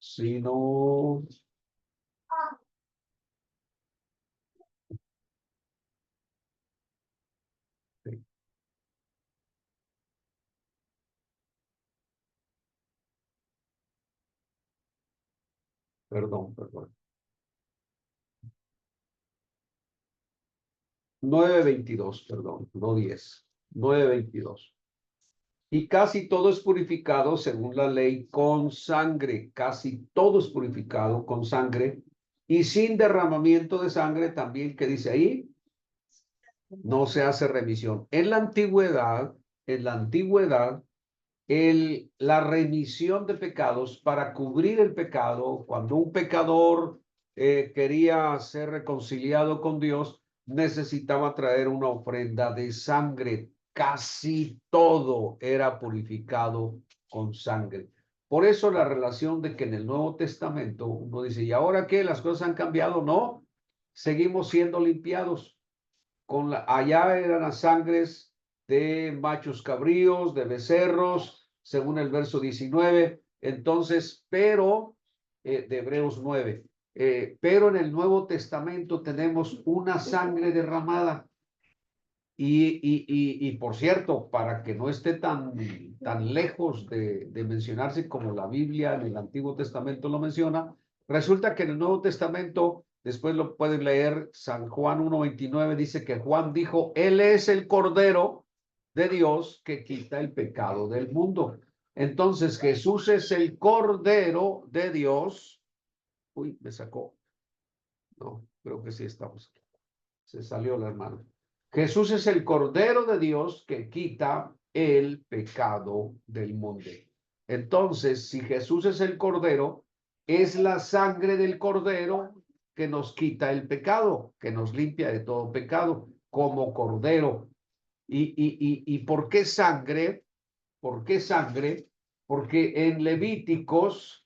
sino, sí, perdón, 9:22, perdón, no 10, 9:22. Y casi todo es purificado según la ley con sangre, casi todo es purificado con sangre y sin derramamiento de sangre también, que dice ahí, no se hace remisión. En la antigüedad, la remisión de pecados para cubrir el pecado. Cuando un pecador quería ser reconciliado con Dios, necesitaba traer una ofrenda de sangre. Casi todo era purificado con sangre. Por eso la relación de que en el Nuevo Testamento uno dice, ¿y ahora qué? ¿Las cosas han cambiado? No, seguimos siendo limpiados. Allá eran las sangres de machos cabríos, de becerros, según el verso 19. Entonces, pero, de Hebreos 9. Pero en el Nuevo Testamento tenemos una sangre derramada. Y por cierto, para que no esté tan lejos de mencionarse como la Biblia en el Antiguo Testamento lo menciona, resulta que en el Nuevo Testamento, después lo pueden leer, San Juan 1:29 dice que Juan dijo, Él es el Cordero de Dios que quita el pecado del mundo. Entonces Jesús es el Cordero de Dios. Uy, me sacó. No, creo que sí estamos. Se salió la hermana. Jesús es el Cordero de Dios que quita el pecado del mundo. Entonces, si Jesús es el Cordero, es la sangre del Cordero que nos quita el pecado, que nos limpia de todo pecado, como Cordero. ¿Y por qué sangre? ¿Por qué sangre? Porque en Levíticos,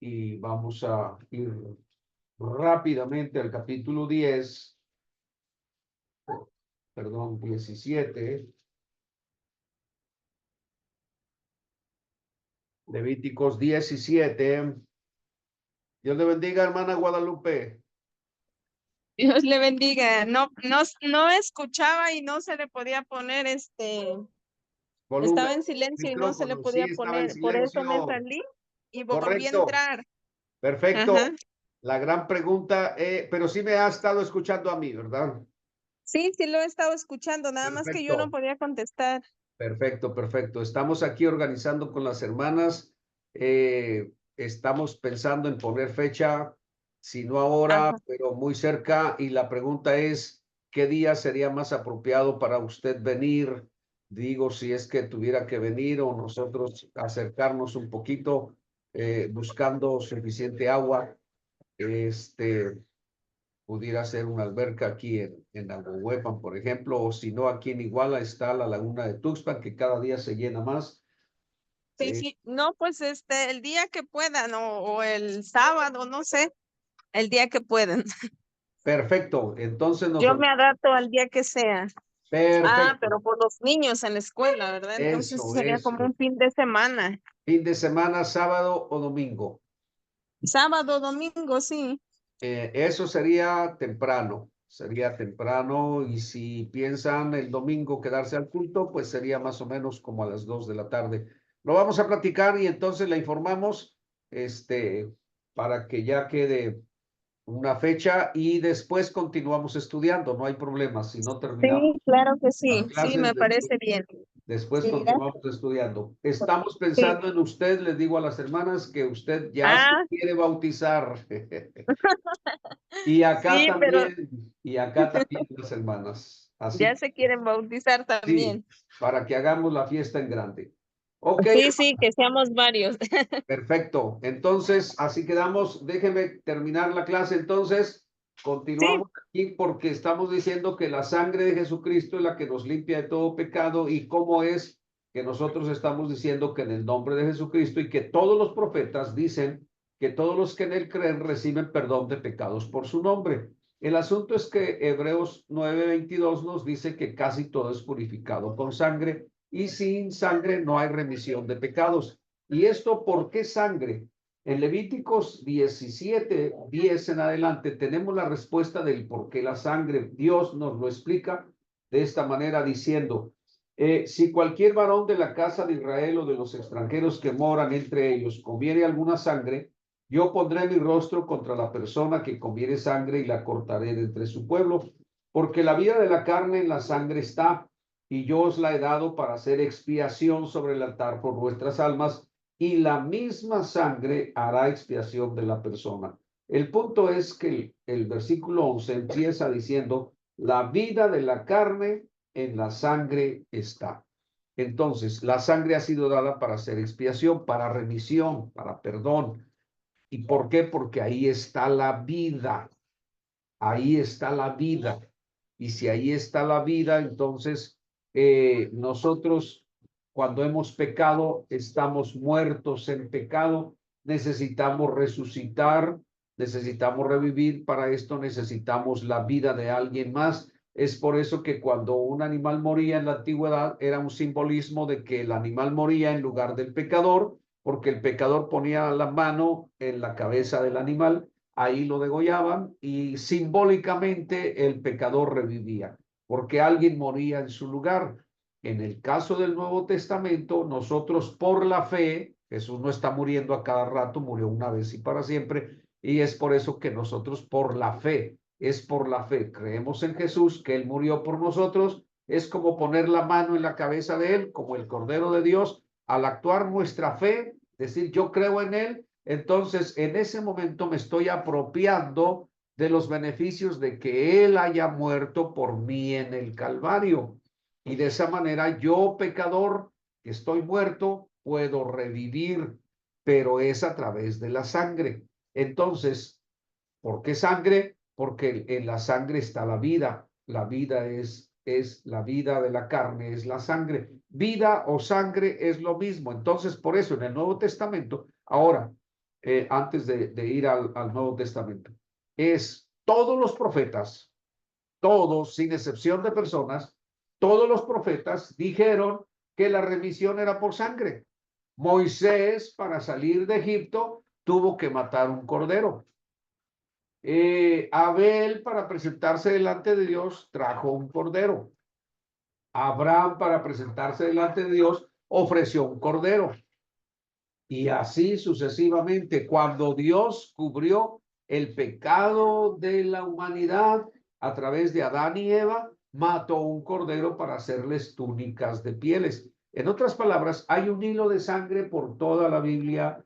y vamos a ir rápidamente al capítulo 10, perdón, 17, Levíticos 17. Dios le bendiga, hermana Guadalupe. Dios le bendiga. No escuchaba y no se le podía poner Volumen, estaba en silencio y no se le micrófono, sí, podía estaba en poner, por eso me silencio. salí y volví a Correcto, entrar. perfecto. Ajá. La gran pregunta, pero sí me ha estado escuchando a mí, ¿verdad? Sí, sí lo he estado escuchando, nada más que yo no Perfecto. podía contestar. Perfecto, perfecto. Estamos aquí organizando con las hermanas. Estamos pensando en poner fecha, si no ahora, Ajá. pero muy cerca. Y la pregunta es, ¿qué día sería más apropiado para usted venir? Digo, si es que tuviera que venir o nosotros acercarnos un poquito, buscando suficiente agua. Pudiera ser una alberca aquí en Ahuehuepan, por ejemplo, o si no, aquí en Iguala está la laguna de Tuxpan, que cada día se llena más. Sí, sí, no, pues el día que puedan o el sábado, no sé, el día que puedan. Perfecto, entonces Yo nosotros, me adapto al día que sea. Ah, perfecto, pero por los niños en la escuela, ¿verdad? Entonces eso, sería como eso. un fin de semana. Fin de semana, sábado o domingo. Sábado, domingo, sí. Eso sería temprano, y si piensan el domingo quedarse al culto, pues sería más o menos como a las 2 de la tarde. Lo vamos a platicar y entonces le informamos, para que ya quede una fecha y después continuamos estudiando, no hay problema, si no terminamos Sí, claro que las sí. Sí, clases, me parece bien. después Sí, continuamos estudiando. Estamos sí. pensando en usted, les digo a las hermanas que usted ya se Ah, quiere bautizar. Y acá sí, pero también, y acá también las hermanas. ya Así, se quieren bautizar sí, también. para que hagamos la fiesta en grande. Ok, Sí, sí, que seamos varios. perfecto. Entonces, así quedamos. Déjeme terminar la clase. Entonces, Sí, continuamos aquí porque estamos diciendo que la sangre de Jesucristo es la que nos limpia de todo pecado, y cómo es que nosotros estamos diciendo que en el nombre de Jesucristo, y que todos los profetas dicen que todos los que en él creen reciben perdón de pecados por su nombre. El asunto es que Hebreos 9:22 nos dice que casi todo es purificado con sangre, y sin sangre no hay remisión de pecados. ¿Y esto por qué sangre? En Levíticos 17:10 en adelante tenemos la respuesta del por qué la sangre. Dios nos lo explica de esta manera diciendo, si cualquier varón de la casa de Israel o de los extranjeros que moran entre ellos comiere alguna sangre, yo pondré mi rostro contra la persona que comiere sangre y la cortaré de entre su pueblo, porque la vida de la carne en la sangre está, y yo os la he dado para hacer expiación sobre el altar por vuestras almas, y la misma sangre hará expiación de la persona. El punto es que el versículo 11 empieza diciendo, la vida de la carne en la sangre está. Entonces, la sangre ha sido dada para hacer expiación, para remisión, para perdón. ¿Y por qué? Porque ahí está la vida. Ahí está la vida. Y si ahí está la vida, entonces nosotros cuando hemos pecado, estamos muertos en pecado, necesitamos resucitar, necesitamos revivir, para esto necesitamos la vida de alguien más. Es por eso que cuando un animal moría en la antigüedad era un simbolismo de que el animal moría en lugar del pecador, porque el pecador ponía la mano en la cabeza del animal, ahí lo degollaban y simbólicamente el pecador revivía, porque alguien moría en su lugar. En el caso del Nuevo Testamento, nosotros por la fe, Jesús no está muriendo a cada rato, murió una vez y para siempre, y es por eso que nosotros por la fe, es por la fe, creemos en Jesús, que Él murió por nosotros, es como poner la mano en la cabeza de Él, como el Cordero de Dios, al actuar nuestra fe, decir yo creo en Él, entonces en ese momento me estoy apropiando de los beneficios de que Él haya muerto por mí en el Calvario. Y de esa manera yo, pecador, que estoy muerto, puedo revivir, pero es a través de la sangre. Entonces, ¿por qué sangre? Porque en la sangre está la vida. La vida es la vida de la carne, es la sangre. Vida o sangre es lo mismo. Entonces, por eso en el Nuevo Testamento, ahora, antes de ir al Nuevo Testamento, es todos los profetas, todos, sin excepción de personas, todos los profetas dijeron que la remisión era por sangre. Moisés, para salir de Egipto, tuvo que matar un cordero. Abel, para presentarse delante de Dios, trajo un cordero. Abraham, para presentarse delante de Dios, ofreció un cordero. Y así sucesivamente, cuando Dios cubrió el pecado de la humanidad a través de Adán y Eva, mató un cordero para hacerles túnicas de pieles. En otras palabras, hay un hilo de sangre por toda la Biblia,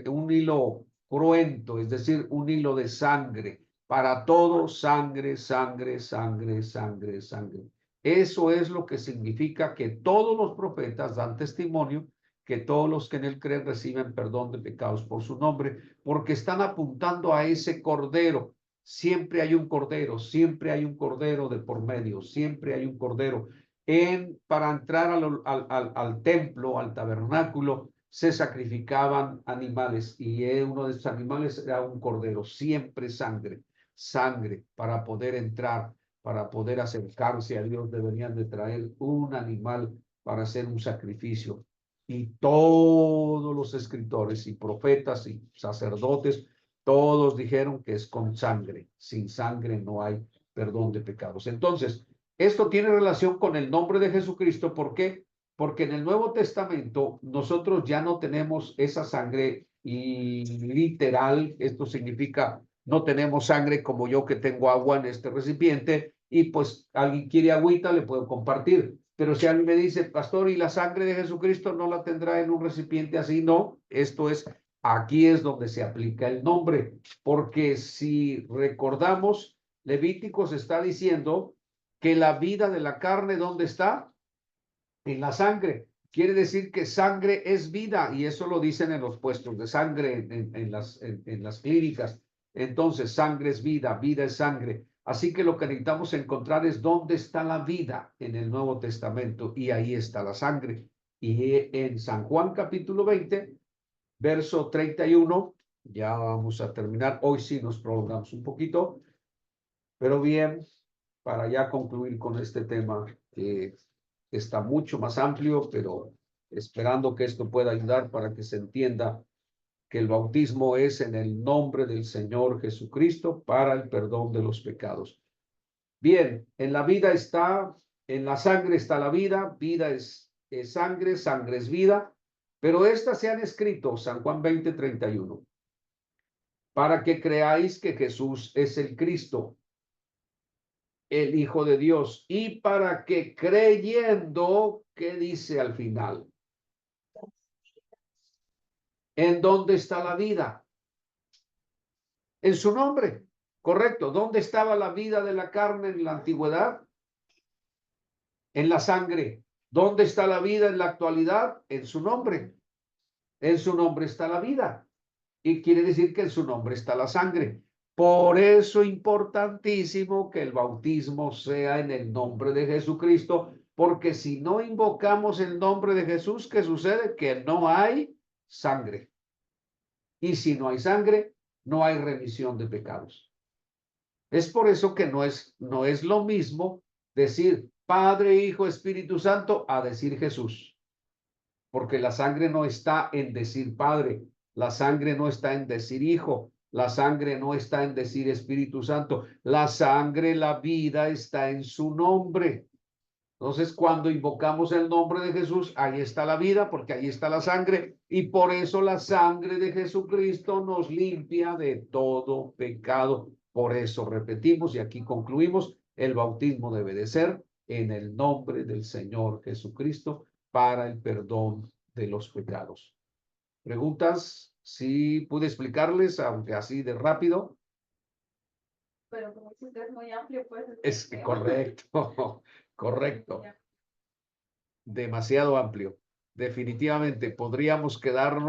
un hilo cruento, es decir, un hilo de sangre. Para todo, sangre, sangre, sangre, sangre, sangre. Eso es lo que significa que todos los profetas dan testimonio que todos los que en él creen reciben perdón de pecados por su nombre, porque están apuntando a ese cordero. Siempre hay un cordero, siempre hay un cordero de por medio, siempre hay un cordero. Para entrar al templo, al tabernáculo, se sacrificaban animales y uno de esos animales era un cordero, siempre sangre, sangre para poder entrar, para poder acercarse a Dios, deberían de traer un animal para hacer un sacrificio. Y todos los escritores y profetas y sacerdotes, todos dijeron que es con sangre. Sin sangre no hay perdón de pecados. Entonces, esto tiene relación con el nombre de Jesucristo. ¿Por qué? Porque en el Nuevo Testamento nosotros ya no tenemos esa sangre literal. Esto significa no tenemos sangre como yo que tengo agua en este recipiente y pues alguien quiere agüita, le puedo compartir. Pero si alguien me dice, pastor, ¿y la sangre de Jesucristo no la tendrá en un recipiente así? No, esto es, aquí es donde se aplica el nombre, porque si recordamos, Levíticos está diciendo que la vida de la carne, ¿dónde está? En la sangre. Quiere decir que sangre es vida, y eso lo dicen en los puestos de sangre, en las clínicas. Entonces, sangre es vida, vida es sangre. Así que lo que necesitamos encontrar es dónde está la vida en el Nuevo Testamento, y ahí está la sangre. Y en San Juan capítulo 20, verso 31, ya vamos a terminar. Hoy sí nos prolongamos un poquito, pero bien, para ya concluir con este tema que está mucho más amplio, pero esperando que esto pueda ayudar para que se entienda que el bautismo es en el nombre del Señor Jesucristo para el perdón de los pecados. Bien, en la vida está, en la sangre está la vida, vida es sangre, sangre es vida, pero estas se han escrito, San Juan 20:31, para que creáis que Jesús es el Cristo, el Hijo de Dios, y para que creyendo, ¿qué dice al final? ¿En dónde está la vida? En su nombre, correcto. ¿Dónde estaba la vida de la carne en la antigüedad? En la sangre. ¿Dónde está la vida en la actualidad? En su nombre. En su nombre está la vida. Y quiere decir que en su nombre está la sangre. Por eso importantísimo que el bautismo sea en el nombre de Jesucristo, porque si no invocamos el nombre de Jesús, ¿qué sucede? Que no hay sangre. Y si no hay sangre, no hay remisión de pecados. Es por eso que no es lo mismo decir Padre, Hijo, Espíritu Santo a decir Jesús, porque la sangre no está en decir Padre, la sangre no está en decir Hijo, la sangre no está en decir Espíritu Santo, la sangre, la vida está en su nombre. Entonces, cuando invocamos el nombre de Jesús, ahí está la vida, porque ahí está la sangre, y por eso la sangre de Jesucristo nos limpia de todo pecado. Por eso repetimos y aquí concluimos, el bautismo debe de ser en el nombre del Señor Jesucristo para el perdón de los pecados. ¿Preguntas? Sí, pude explicarles, aunque así de rápido. Pero como dices, es muy amplio, pues. Es correcto, correcto. Demasiado amplio. Definitivamente podríamos quedarnos